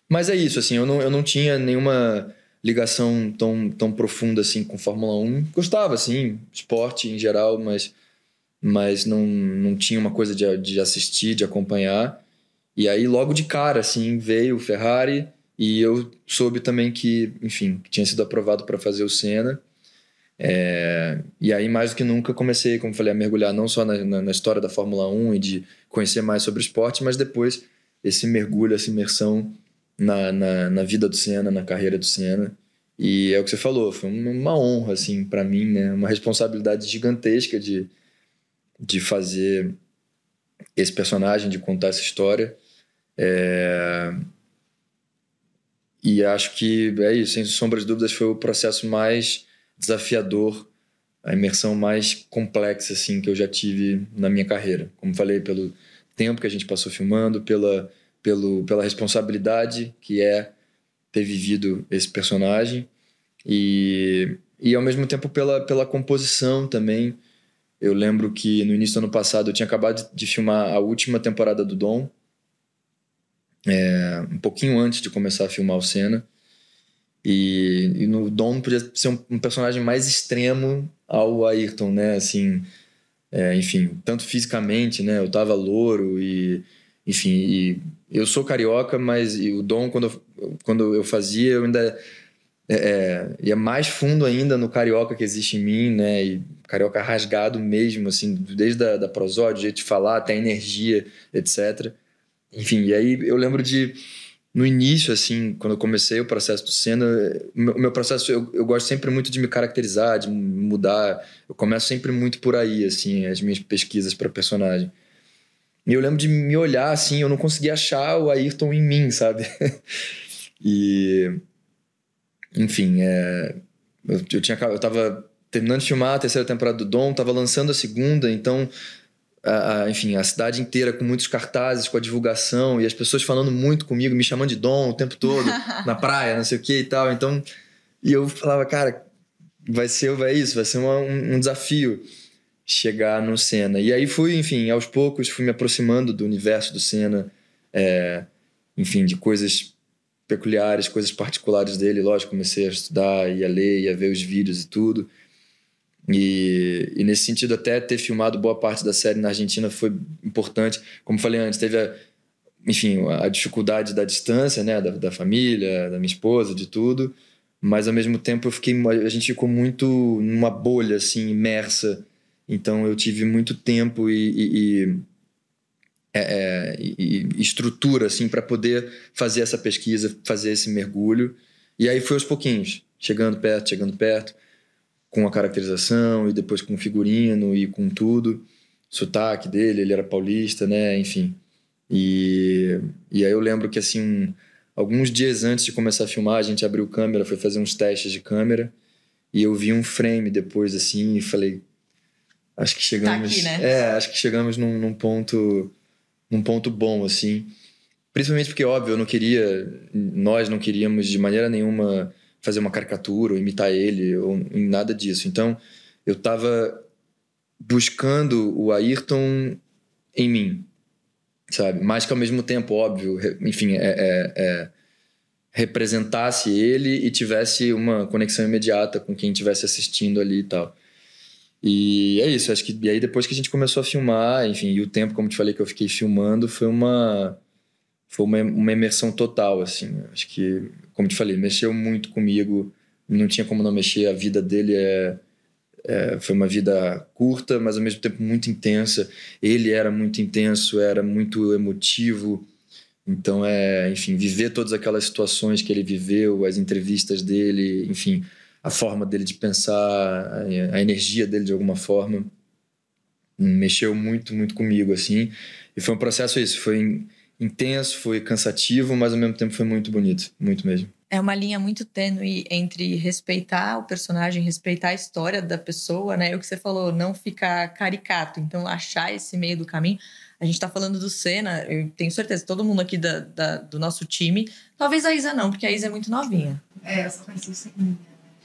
Mas é isso, assim, eu não tinha nenhuma ligação tão profunda assim com Fórmula 1. Gostava, assim, esporte em geral, mas não tinha uma coisa de assistir, de acompanhar. E aí, logo de cara, assim, veio o Ferrari e eu soube também que, enfim, que tinha sido aprovado para fazer o Senna. E aí, mais do que nunca, comecei, como falei, a mergulhar não só na história da Fórmula 1 e de conhecer mais sobre o esporte, mas depois esse mergulho, essa imersão na vida do Senna, na carreira do Senna. E é o que você falou, foi uma honra, assim, para mim, né? Uma responsabilidade gigantesca de fazer esse personagem, de contar essa história. E acho que é isso, sem sombra de dúvidas, foi o processo mais desafiador, a imersão mais complexa assim, que eu já tive na minha carreira. Como falei, pelo tempo que a gente passou filmando, pela responsabilidade que é ter vivido esse personagem e ao mesmo tempo pela composição também. Eu lembro que no início do ano passado eu tinha acabado de filmar a última temporada do Dom, um pouquinho antes de começar a filmar o Senna. E no Dom podia ser um personagem mais extremo ao Ayrton, né? Assim, enfim, tanto fisicamente, né? Eu tava louro e, enfim, e eu sou carioca, mas o Dom, quando eu fazia, eu ainda ia mais fundo ainda no carioca que existe em mim, né? E carioca rasgado mesmo, assim, desde da prosódia, o jeito de falar até a energia, etc. Enfim, e aí eu lembro no início, assim, quando eu comecei o processo do Senna, o meu processo, eu gosto sempre muito de me caracterizar, de mudar. Eu começo sempre muito por aí, assim, as minhas pesquisas para personagem. E eu lembro de me olhar, assim, eu não conseguia achar o Ayrton em mim, sabe? E, enfim, eu tava terminando de filmar a terceira temporada do Dom, tava lançando a segunda, então enfim, a cidade inteira com muitos cartazes, com a divulgação e as pessoas falando muito comigo, me chamando de Dom o tempo todo, na praia, não sei o que e tal. Então, e eu falava, cara, vai ser um desafio chegar no Senna. E aí enfim, aos poucos fui me aproximando do universo do Senna, enfim, de coisas peculiares, coisas particulares dele. Lógico, comecei a estudar, ia ler, ia ver os vídeos e tudo. E nesse sentido, até ter filmado boa parte da série na Argentina foi importante. Como falei antes, teve enfim, a dificuldade da distância, né, da família, da minha esposa, de tudo, mas ao mesmo tempo a gente ficou muito numa bolha assim, imersa. Então eu tive muito tempo e estrutura assim para poder fazer essa pesquisa, fazer esse mergulho. E aí foi aos pouquinhos, chegando perto, com a caracterização e depois com o figurino e com tudo, sotaque dele, ele era paulista, né, enfim. E aí eu lembro que assim, alguns dias antes de começar a filmar, a gente abriu câmera, foi fazer uns testes de câmera e eu vi um frame depois assim e falei, acho que chegamos, tá aqui, né? acho que chegamos num ponto bom assim. Principalmente porque, óbvio, nós não queríamos de maneira nenhuma fazer uma caricatura ou imitar ele ou em nada disso. Então, eu estava buscando o Ayrton em mim, sabe? Mas que ao mesmo tempo, óbvio, enfim, representasse ele e tivesse uma conexão imediata com quem estivesse assistindo ali e tal. E é isso, acho que e aí depois que a gente começou a filmar, enfim, e o tempo, como te falei, que eu fiquei filmando, foi uma imersão total, assim. Acho que, como te falei, mexeu muito comigo, não tinha como não mexer. A vida dele foi uma vida curta, mas ao mesmo tempo muito intensa. Ele era muito intenso, era muito emotivo. Então, enfim, viver todas aquelas situações que ele viveu, as entrevistas dele, enfim, a forma dele de pensar, a energia dele de alguma forma, mexeu muito, muito comigo, assim. E foi um processo isso, foi intenso, foi cansativo, mas ao mesmo tempo foi muito bonito, muito mesmo. É uma linha muito tênue entre respeitar o personagem, respeitar a história da pessoa, né? O que você falou, não ficar caricato. Então, achar esse meio do caminho. A gente tá falando do Senna, eu tenho certeza, todo mundo aqui do nosso time. Talvez a Isa não, porque a Isa é muito novinha. Eu só conheci o Seninha.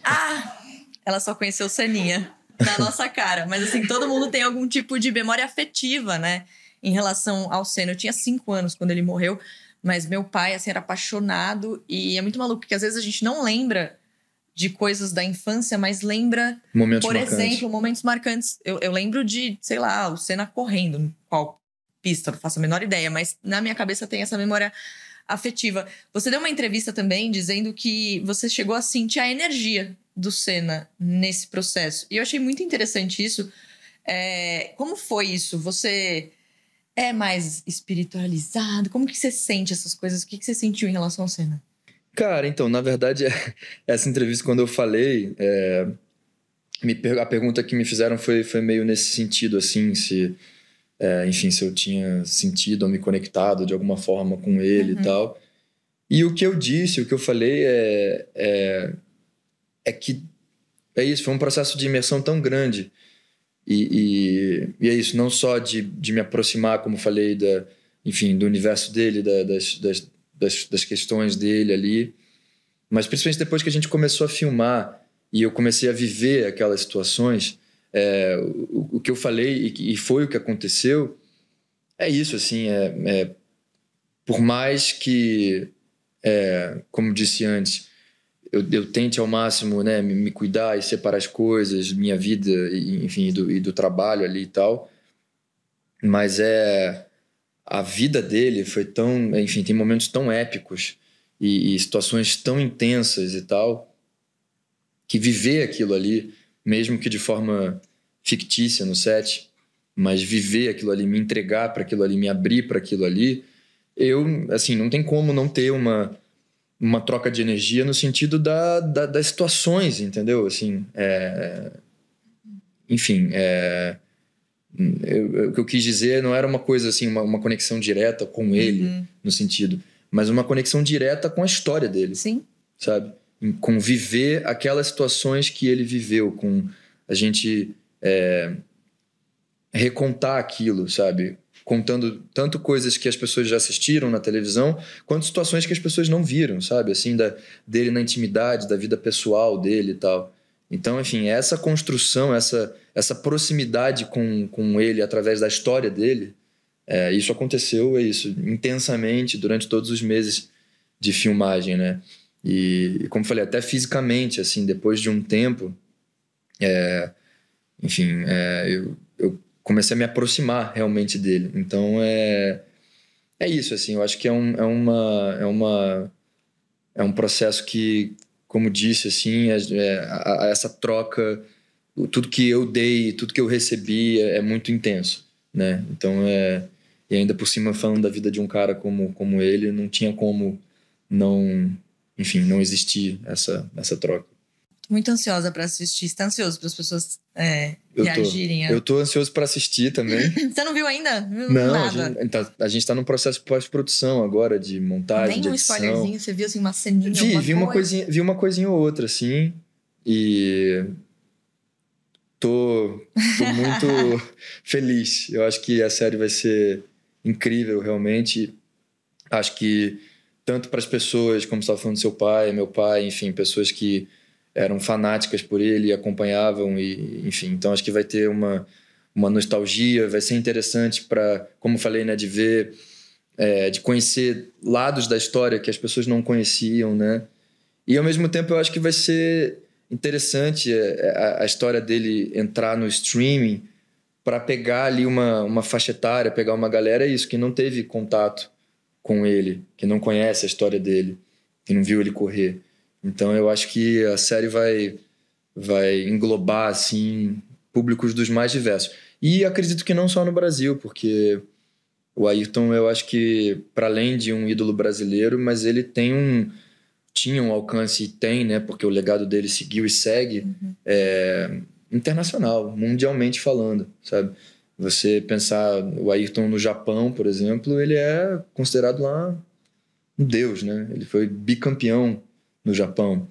Ah! Ela só conheceu o Seninha na nossa cara. Mas, assim, todo mundo tem algum tipo de memória afetiva, né? Em relação ao Senna. Eu tinha 5 anos quando ele morreu. Mas meu pai, assim, era apaixonado. E é muito maluco, porque às vezes a gente não lembra de coisas da infância, mas lembra, Momentos por marcantes. exemplo, momentos marcantes. Eu lembro de, sei lá, o Senna correndo, em qual pista, não faço a menor ideia, mas na minha cabeça tem essa memória afetiva. Você deu uma entrevista também dizendo que você chegou a sentir a energia do Senna nesse processo. E eu achei muito interessante isso. Como foi isso? Você é mais espiritualizado? Como que você sente essas coisas? O que você sentiu em relação ao Senna? Cara, então, na verdade, essa entrevista, quando eu falei, a pergunta que me fizeram foi meio nesse sentido, assim, enfim, se eu tinha sentido ou me conectado de alguma forma com ele e tal. E o que eu disse, o que eu falei é que é isso, foi um processo de imersão tão grande. E é isso, não só de me aproximar, como falei, enfim, do universo dele, das questões dele ali, mas principalmente depois que a gente começou a filmar e eu comecei a viver aquelas situações, o que eu falei e foi o que aconteceu, é isso, assim, por mais que, como disse antes, eu tente ao máximo, né, me cuidar e separar as coisas, minha vida, enfim, e do trabalho ali e tal, mas a vida dele foi tão, enfim, tem momentos tão épicos e situações tão intensas e tal, que viver aquilo ali, mesmo que de forma fictícia no set, mas viver aquilo ali, me entregar para aquilo ali, me abrir para aquilo ali, assim, não tem como não ter uma troca de energia no sentido das situações, entendeu? Assim, enfim, o que eu quis dizer não era uma coisa assim, uma conexão direta com ele, no sentido, mas uma conexão direta com a história dele. Sim. Sabe? Com viver aquelas situações que ele viveu, com a gente recontar aquilo, sabe? Contando tanto coisas que as pessoas já assistiram na televisão, quanto situações que as pessoas não viram, sabe? Assim, dele na intimidade, da vida pessoal dele e tal. Então, enfim, essa construção, essa proximidade com ele através da história dele, isso aconteceu, intensamente durante todos os meses de filmagem, né? E como falei, até fisicamente, assim, depois de um tempo, enfim, eu comecei a me aproximar realmente dele. Então, é isso, assim, eu acho que é um processo que, como disse, assim, essa troca, tudo que eu dei, tudo que eu recebi é muito intenso, né? Então, e ainda por cima, falando da vida de um cara como ele, não tinha como não, enfim, não existir essa troca. Muito ansiosa para assistir. Você tá ansioso para as pessoas reagirem? Eu tô ansioso para assistir também. Você não viu ainda? Não, Nada. a gente tá num processo de pós-produção agora, de montagem, de Nem um edição. spoilerzinho, você viu assim, uma ceninha, Vi uma coisinha ou outra, assim, e tô muito feliz. Eu acho que a série vai ser incrível, realmente. Acho que tanto para as pessoas, como você estava falando do seu pai, meu pai, enfim, pessoas que eram fanáticas por ele e acompanhavam, enfim. Então acho que vai ter uma nostalgia, vai ser interessante para, como falei, né, de ver, de conhecer lados da história que as pessoas não conheciam, né? E ao mesmo tempo eu acho que vai ser interessante a história dele entrar no streaming para pegar ali uma faixa etária, pegar uma galera, é isso, que não teve contato com ele, que não conhece a história dele, que não viu ele correr. Então eu acho que a série vai englobar assim públicos dos mais diversos. E acredito que não só no Brasil, porque o Ayrton, eu acho que para além de um ídolo brasileiro, mas ele tinha um alcance e tem, né, porque o legado dele seguiu e segue, internacional, mundialmente falando, sabe? Você pensar o Ayrton no Japão, por exemplo, ele é considerado lá um deus, né? Ele foi bicampeão no Japão.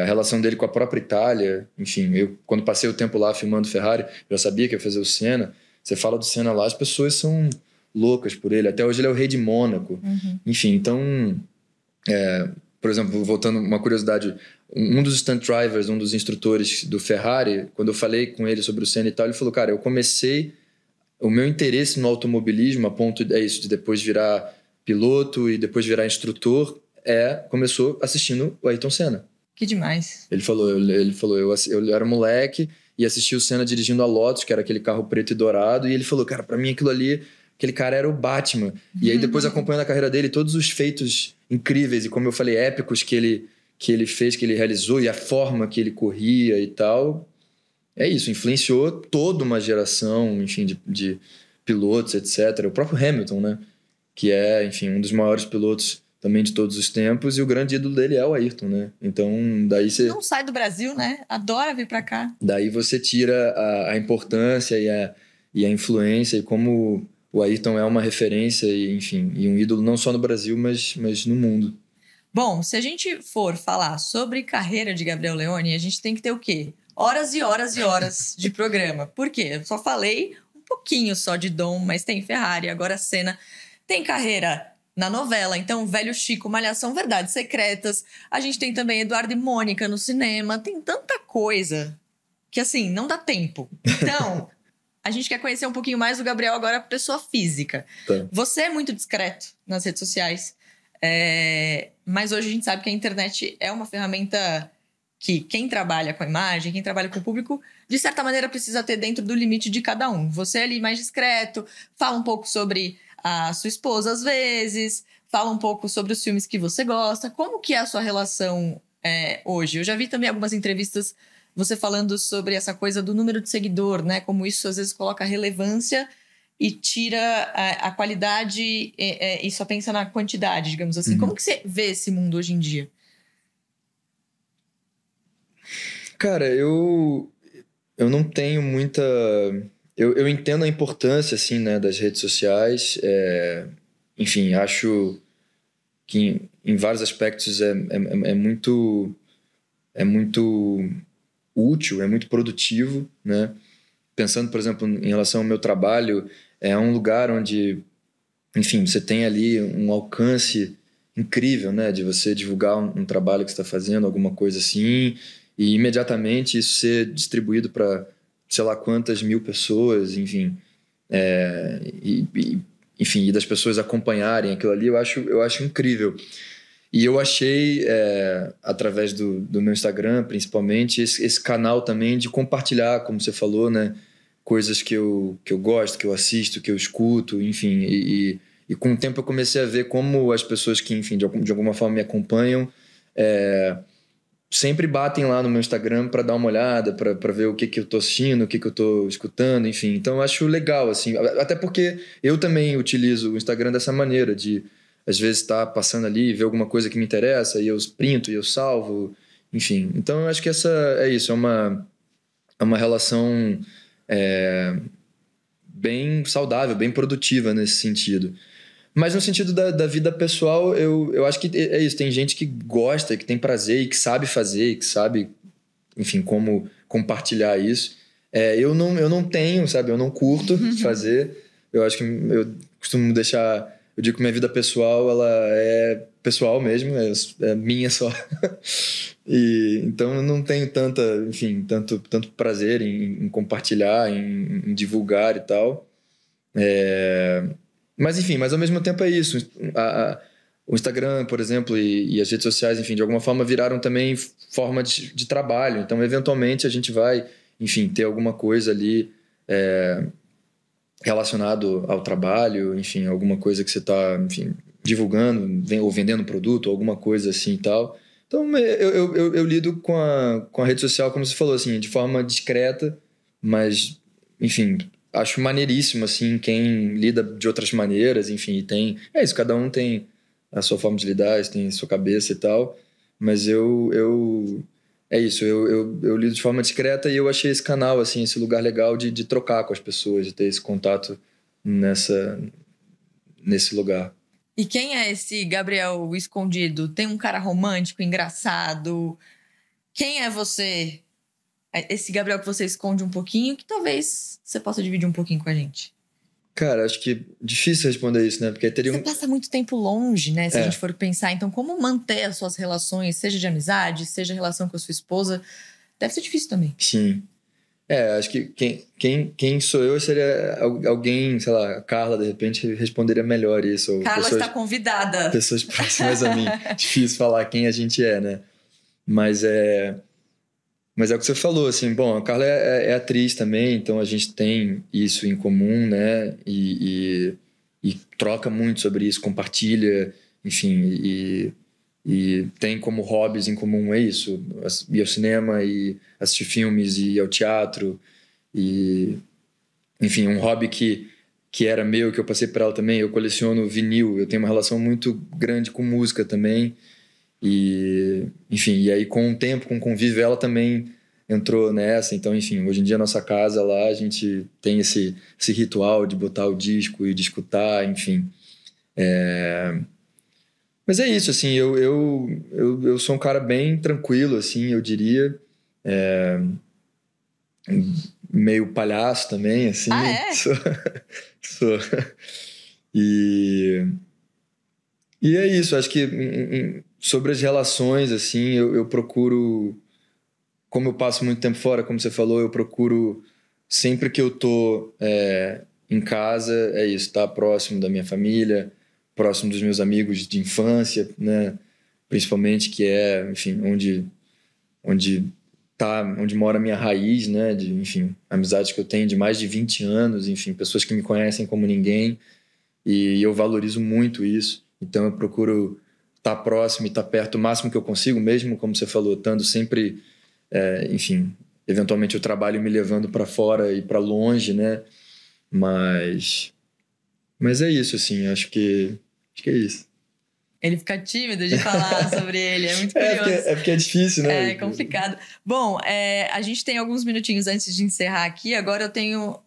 A relação dele com a própria Itália, enfim, eu quando passei o tempo lá filmando Ferrari, já sabia que ia fazer o Senna. Você fala do Senna lá, as pessoas são loucas por ele. Até hoje ele é o rei de Mônaco. Enfim, então, por exemplo, voltando uma curiosidade, um dos stunt drivers, um dos instrutores do Ferrari, quando eu falei com ele sobre o Senna e tal, ele falou, cara, eu comecei o meu interesse no automobilismo a ponto de depois virar piloto e depois virar instrutor, começou assistindo o Ayrton Senna. Que demais. Ele falou, eu era moleque e assisti o Senna dirigindo a Lotus, que era aquele carro preto e dourado, e ele falou, cara, pra mim aquilo ali, aquele cara era o Batman. E aí depois acompanhando a carreira dele, todos os feitos incríveis e, como eu falei, épicos que ele fez, que ele realizou, e a forma que ele corria e tal, isso, influenciou toda uma geração, enfim, de pilotos, etc. O próprio Hamilton, né? Que é, enfim, um dos maiores pilotos também de todos os tempos, e o grande ídolo dele é o Ayrton, né? Então, daí você... Não sai do Brasil, né? Adora vir pra cá. Daí você tira a importância e a influência, e como o Ayrton é uma referência, e, enfim, e um ídolo não só no Brasil, mas no mundo. Bom, se a gente for falar sobre carreira de Gabriel Leone, a gente tem que ter o quê? Horas e horas e horas de programa. Por quê? Eu só falei um pouquinho só de Dom, mas tem Ferrari, agora Senna. Tem carreira na novela, então Velho Chico, Malhação, Verdades Secretas. A gente tem também Eduardo e Mônica no cinema. Tem tanta coisa que, assim, não dá tempo. Então, a gente quer conhecer um pouquinho mais do Gabriel agora, pessoa física. Tá. Você é muito discreto nas redes sociais, mas hoje a gente sabe que a internet é uma ferramenta que quem trabalha com a imagem, quem trabalha com o público, de certa maneira precisa ter dentro do limite de cada um. Você é ali mais discreto, fala um pouco sobre a sua esposa às vezes, fala um pouco sobre os filmes que você gosta. Como que é a sua relação hoje? Eu já vi também algumas entrevistas você falando sobre essa coisa do número de seguidor, né? Como isso às vezes coloca relevância e tira a qualidade e só pensa na quantidade, digamos assim. Como que você vê esse mundo hoje em dia? Cara, eu não tenho muita... Eu entendo a importância, assim, né, das redes sociais. Enfim, acho que em vários aspectos é muito útil, é muito produtivo, né? Pensando, por exemplo, em relação ao meu trabalho, é um lugar onde, enfim, você tem ali um alcance incrível, né? De você divulgar um trabalho que você está fazendo, alguma coisa assim, e imediatamente isso ser distribuído para sei lá quantas mil pessoas, enfim, enfim, e das pessoas acompanharem aquilo ali, eu acho incrível. E eu achei, através do meu Instagram, principalmente, esse canal também de compartilhar, como você falou, né? Coisas que eu gosto, que eu assisto, que eu escuto, enfim. E com o tempo eu comecei a ver como as pessoas que, enfim, de alguma forma me acompanham, sempre batem lá no meu Instagram para dar uma olhada, para ver o que eu tô assistindo, o que eu tô escutando, enfim. Então eu acho legal, assim. Até porque eu também utilizo o Instagram dessa maneira, de às vezes estar passando ali, ver alguma coisa que me interessa, e eu printo e eu salvo, enfim. Então eu acho que essa é isso, é uma relação bem saudável, bem produtiva nesse sentido. Mas no sentido da vida pessoal, eu acho que é isso. Tem gente que gosta, que tem prazer e que sabe fazer, e que sabe, enfim, como compartilhar isso. Eu não tenho, sabe? Eu não curto fazer. Eu acho que eu costumo deixar... Eu digo que minha vida pessoal, ela é pessoal mesmo, é minha só. E então eu não tenho tanto prazer em compartilhar, em divulgar e tal. Mas enfim, mas ao mesmo tempo é isso. o Instagram, por exemplo, e as redes sociais, enfim, de alguma forma viraram também forma de trabalho. Então, eventualmente, a gente vai, enfim, ter alguma coisa ali relacionado ao trabalho, enfim, alguma coisa que você está, enfim, divulgando ou vendendo produto, alguma coisa assim e tal. Então, eu lido com a rede social, como você falou, assim, de forma discreta, mas, enfim, acho maneiríssimo, assim, quem lida de outras maneiras, enfim, tem... É isso, cada um tem a sua forma de lidar, tem a sua cabeça e tal, mas é isso, eu lido de forma discreta e eu achei esse canal, assim, esse lugar legal de trocar com as pessoas, de ter esse contato nesse lugar. E quem é esse Gabriel escondido? Tem um cara romântico, engraçado? Quem é você? Esse Gabriel que você esconde um pouquinho, que talvez você possa dividir um pouquinho com a gente. Cara, acho que é difícil responder isso, né? Porque teria Você passa muito tempo longe, né? Se a gente for pensar. Então, como manter as suas relações, seja de amizade, seja relação com a sua esposa, deve ser difícil também. Sim. Acho que quem sou eu seria alguém, sei lá, a Carla, de repente, responderia melhor isso. Ou Carla está convidada. Pessoas próximas a mim. Difícil falar quem a gente é, né? Mas é o que você falou, assim, bom, a Carla é atriz também, então a gente tem isso em comum, né? E troca muito sobre isso, compartilha, enfim, e tem como hobbies em comum é isso, ir ao cinema e assistir filmes e ir ao teatro e, enfim, um hobby que era meu, que eu passei por ela também, eu coleciono vinil, eu tenho uma relação muito grande com música também e, enfim, e aí com o tempo, com o convívio, ela também entrou nessa, então, enfim, hoje em dia a nossa casa lá, a gente tem esse ritual de botar o disco e de escutar, enfim. Mas é isso, assim, eu sou um cara bem tranquilo, assim, eu diria. Meio palhaço também, assim. Ah, é? Sou. E é isso, acho que sobre as relações, assim, eu procuro, como eu passo muito tempo fora, como você falou, eu procuro, sempre que eu tô em casa, é isso, estar próximo da minha família, próximo dos meus amigos de infância, né? Principalmente, que é, enfim, onde mora a minha raiz, né? De, enfim, amizades que eu tenho de mais de 20 anos, enfim, pessoas que me conhecem como ninguém, e eu valorizo muito isso. Então eu procuro estar próximo e estar perto o máximo que eu consigo, mesmo, como você falou, estando sempre, enfim, eventualmente o trabalho me levando para fora e para longe, né? Mas é isso, assim, acho que é isso. Ele fica tímido de falar sobre ele, é muito curioso. Porque é difícil, né? É complicado. Bom, a gente tem alguns minutinhos antes de encerrar aqui. Agora eu tenho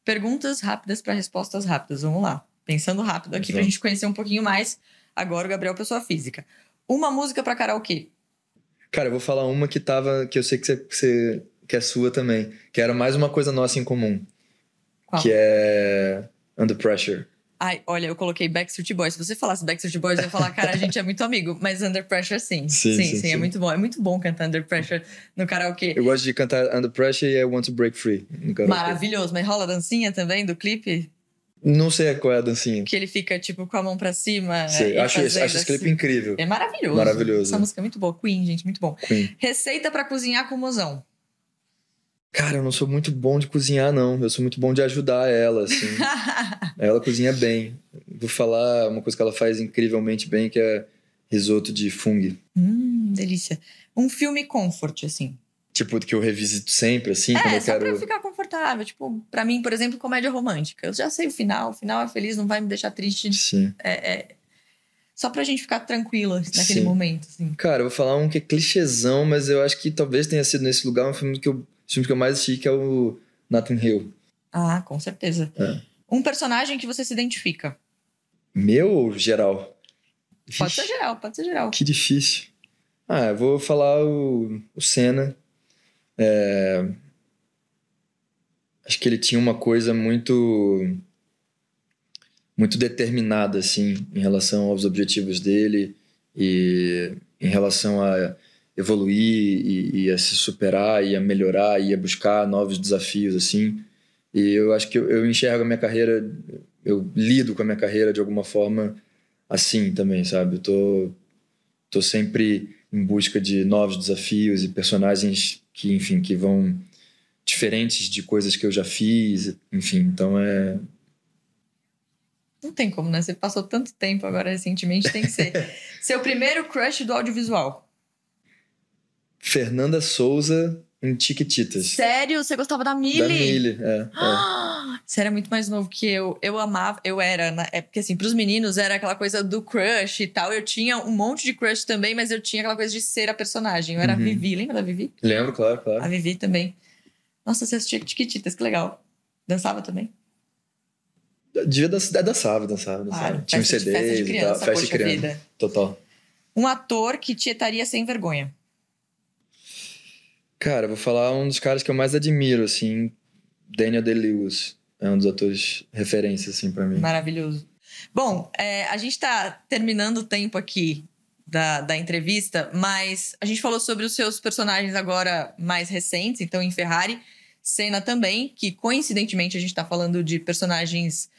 perguntas rápidas para respostas rápidas. Vamos lá. Pensando rápido aqui para a gente conhecer um pouquinho mais. Agora o Gabriel, pessoa física. Uma música para karaokê. Cara, eu vou falar uma que eu sei que é sua também. Que era mais uma coisa nossa em comum. Qual? Que é Under Pressure. Ai, olha, eu coloquei Backstreet Boys. Se você falasse Backstreet Boys, eu ia falar, cara, a gente é muito amigo. Mas Under Pressure, sim. Sim, é muito bom. É muito bom cantar Under Pressure no karaokê. Eu gosto de cantar Under Pressure e I Want to Break Free no karaokê. Maravilhoso. Mas rola a dancinha também do clipe? Não sei qual é a dancinha. Que ele fica, tipo, com a mão pra cima. Sei, acho esse clipe incrível. É maravilhoso. Maravilhoso. Essa música é muito boa. Queen, gente, muito bom. Queen. Receita pra cozinhar com o mozão. Cara, eu não sou muito bom de cozinhar, não. Eu sou muito bom de ajudar ela, assim. Ela cozinha bem. Vou falar uma coisa que ela faz incrivelmente bem, que é risoto de fungo. Delícia. Um filme comfort, assim. Tipo, que eu revisito sempre, assim, quando eu quero... pra eu ficar confortável. Tipo, pra mim, por exemplo, comédia romântica. Eu já sei o final é feliz, não vai me deixar triste. Sim. Só pra gente ficar tranquilo naquele momento, assim. Cara, eu vou falar um que é clichêzão, mas eu acho que talvez tenha sido nesse lugar um filme que eu mais assisti, que é o Notting Hill. Ah, com certeza. Um personagem que você se identifica. Meu ou geral? Pode ser geral. Que difícil. Eu vou falar o Senna. Acho que ele tinha uma coisa muito determinada, assim, em relação aos objetivos dele e em relação a evoluir e a se superar e a melhorar e a buscar novos desafios, assim. E eu acho que eu enxergo a minha carreira, eu lido com a minha carreira de alguma forma assim também, sabe? Eu tô sempre em busca de novos desafios e personagens que, enfim, que vão diferentes de coisas que eu já fiz, enfim, então Não tem como, né? Você passou tanto tempo agora recentemente, tem que ser. Seu primeiro crush do audiovisual. Fernanda Souza em Chiquititas. Sério? Você gostava da Millie? Da Millie, Você era muito mais novo que eu. Eu amava, eu era. É porque assim, pros meninos era aquela coisa do crush e tal. Eu tinha um monte de crush também, mas eu tinha aquela coisa de ser a personagem. Eu era a Vivi, lembra da Vivi? Lembro, claro. A Vivi também. Nossa, você assistia Chiquititas, que legal. Dançava também? Dançava. Claro, Tinha uns CDs festa de criança, e tal. Festa de criança. Vida. Total. Um ator que te etaria sem vergonha. Cara, vou falar um dos caras que eu mais admiro, assim, Daniel Day-Lewis. É um dos atores referência, assim, pra mim. Maravilhoso. Bom, a gente tá terminando o tempo aqui da entrevista, mas a gente falou sobre os seus personagens agora mais recentes, então em Ferrari, Senna também, que coincidentemente a gente tá falando de personagens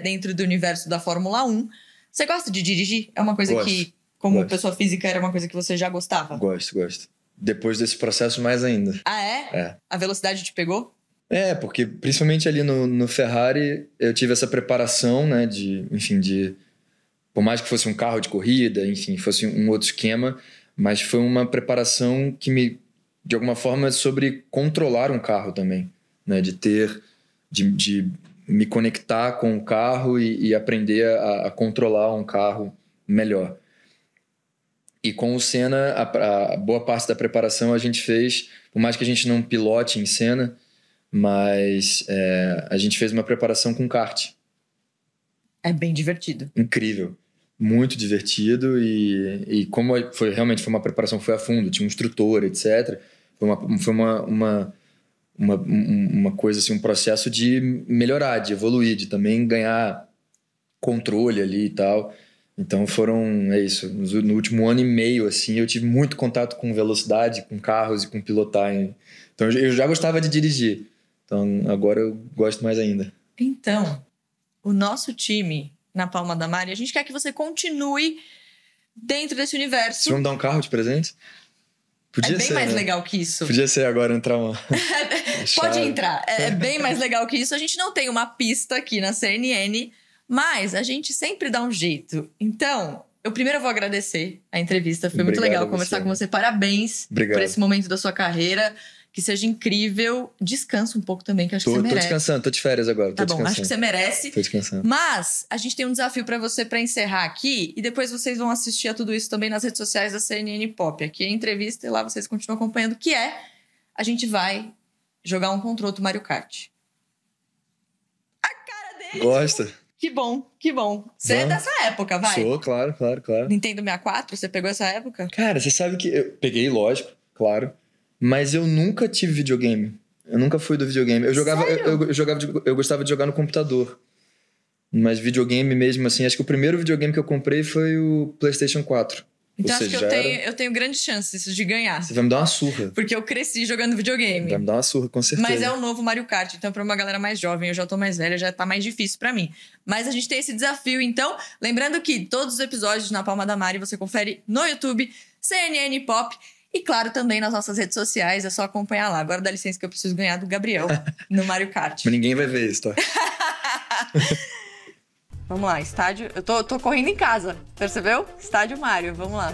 dentro do universo da Fórmula 1. Você gosta de dirigir? É uma coisa que, como pessoa física, era uma coisa que você já gostava? Gosto. Depois desse processo, mais ainda. Ah, é? É. A velocidade te pegou? Porque principalmente ali no Ferrari, eu tive essa preparação, né, por mais que fosse um carro de corrida, enfim, fosse um outro esquema, mas foi uma preparação que de alguma forma, sobre controlar um carro também, né, de me conectar com o carro e aprender a controlar um carro melhor. E com o Senna, a boa parte da preparação a gente fez, por mais que a gente não pilote em Senna, mas a gente fez uma preparação com kart. É bem divertido. Incrível. Muito divertido e como realmente foi uma preparação que foi a fundo, tinha um instrutor, etc. Foi uma coisa assim, um processo de melhorar, de evoluir, de também ganhar controle ali e tal. Então no último ano e meio assim, eu tive muito contato com velocidade, com carros e com pilotagem. Então eu já gostava de dirigir. Então agora eu gosto mais ainda. Então, o nosso time na Palma da Mari, a gente quer que você continue dentro desse universo. Vocês vão dar um carro de presente? Podia bem ser, mais né? legal que isso. Podia ser agora entrar uma... Pode entrar. É bem mais legal que isso. A gente não tem uma pista aqui na CNN, mas a gente sempre dá um jeito. Então, eu primeiro vou agradecer a entrevista. Foi muito legal conversar com você. Parabéns por esse momento da sua carreira. Que seja incrível. Descansa um pouco também, que eu acho que você merece. Tô descansando, tô de férias agora. Tá bom, acho que você merece. Tô descansando. Mas a gente tem um desafio pra você pra encerrar aqui. E depois vocês vão assistir a tudo isso também nas redes sociais da CNN Pop. Aqui é a entrevista e lá vocês continuam acompanhando. Que a gente vai jogar um contra outro Mario Kart. A cara dele! Gosta? Que bom. Você é dessa época, vai? Sou, claro. Nintendo 64, você pegou essa época? Cara, você sabe que... Eu peguei, lógico, claro. Mas eu nunca tive videogame. Eu nunca fui do videogame. Eu gostava de jogar no computador. Mas videogame mesmo, assim... Acho que o primeiro videogame que eu comprei foi o PlayStation 4. Então acho que eu tenho grandes chances de ganhar. Você vai me dar uma surra. Porque eu cresci jogando videogame. Vai me dar uma surra, com certeza. Mas é o novo Mario Kart. Então pra uma galera mais jovem, eu já tô mais velha, já tá mais difícil pra mim. Mas a gente tem esse desafio, então. Lembrando que todos os episódios Na Palma da Mari você confere no YouTube, CNN Pop... E claro, também nas nossas redes sociais, é só acompanhar lá. Agora dá licença que eu preciso ganhar do Gabriel no Mario Kart. Mas ninguém vai ver isso, tá? Vamos lá, estádio... Eu tô correndo em casa, percebeu? Estádio Mario, vamos lá.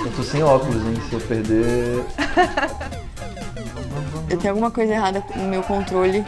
Eu tô sem óculos, hein? Se eu perder... Eu tenho alguma coisa errada no meu controle.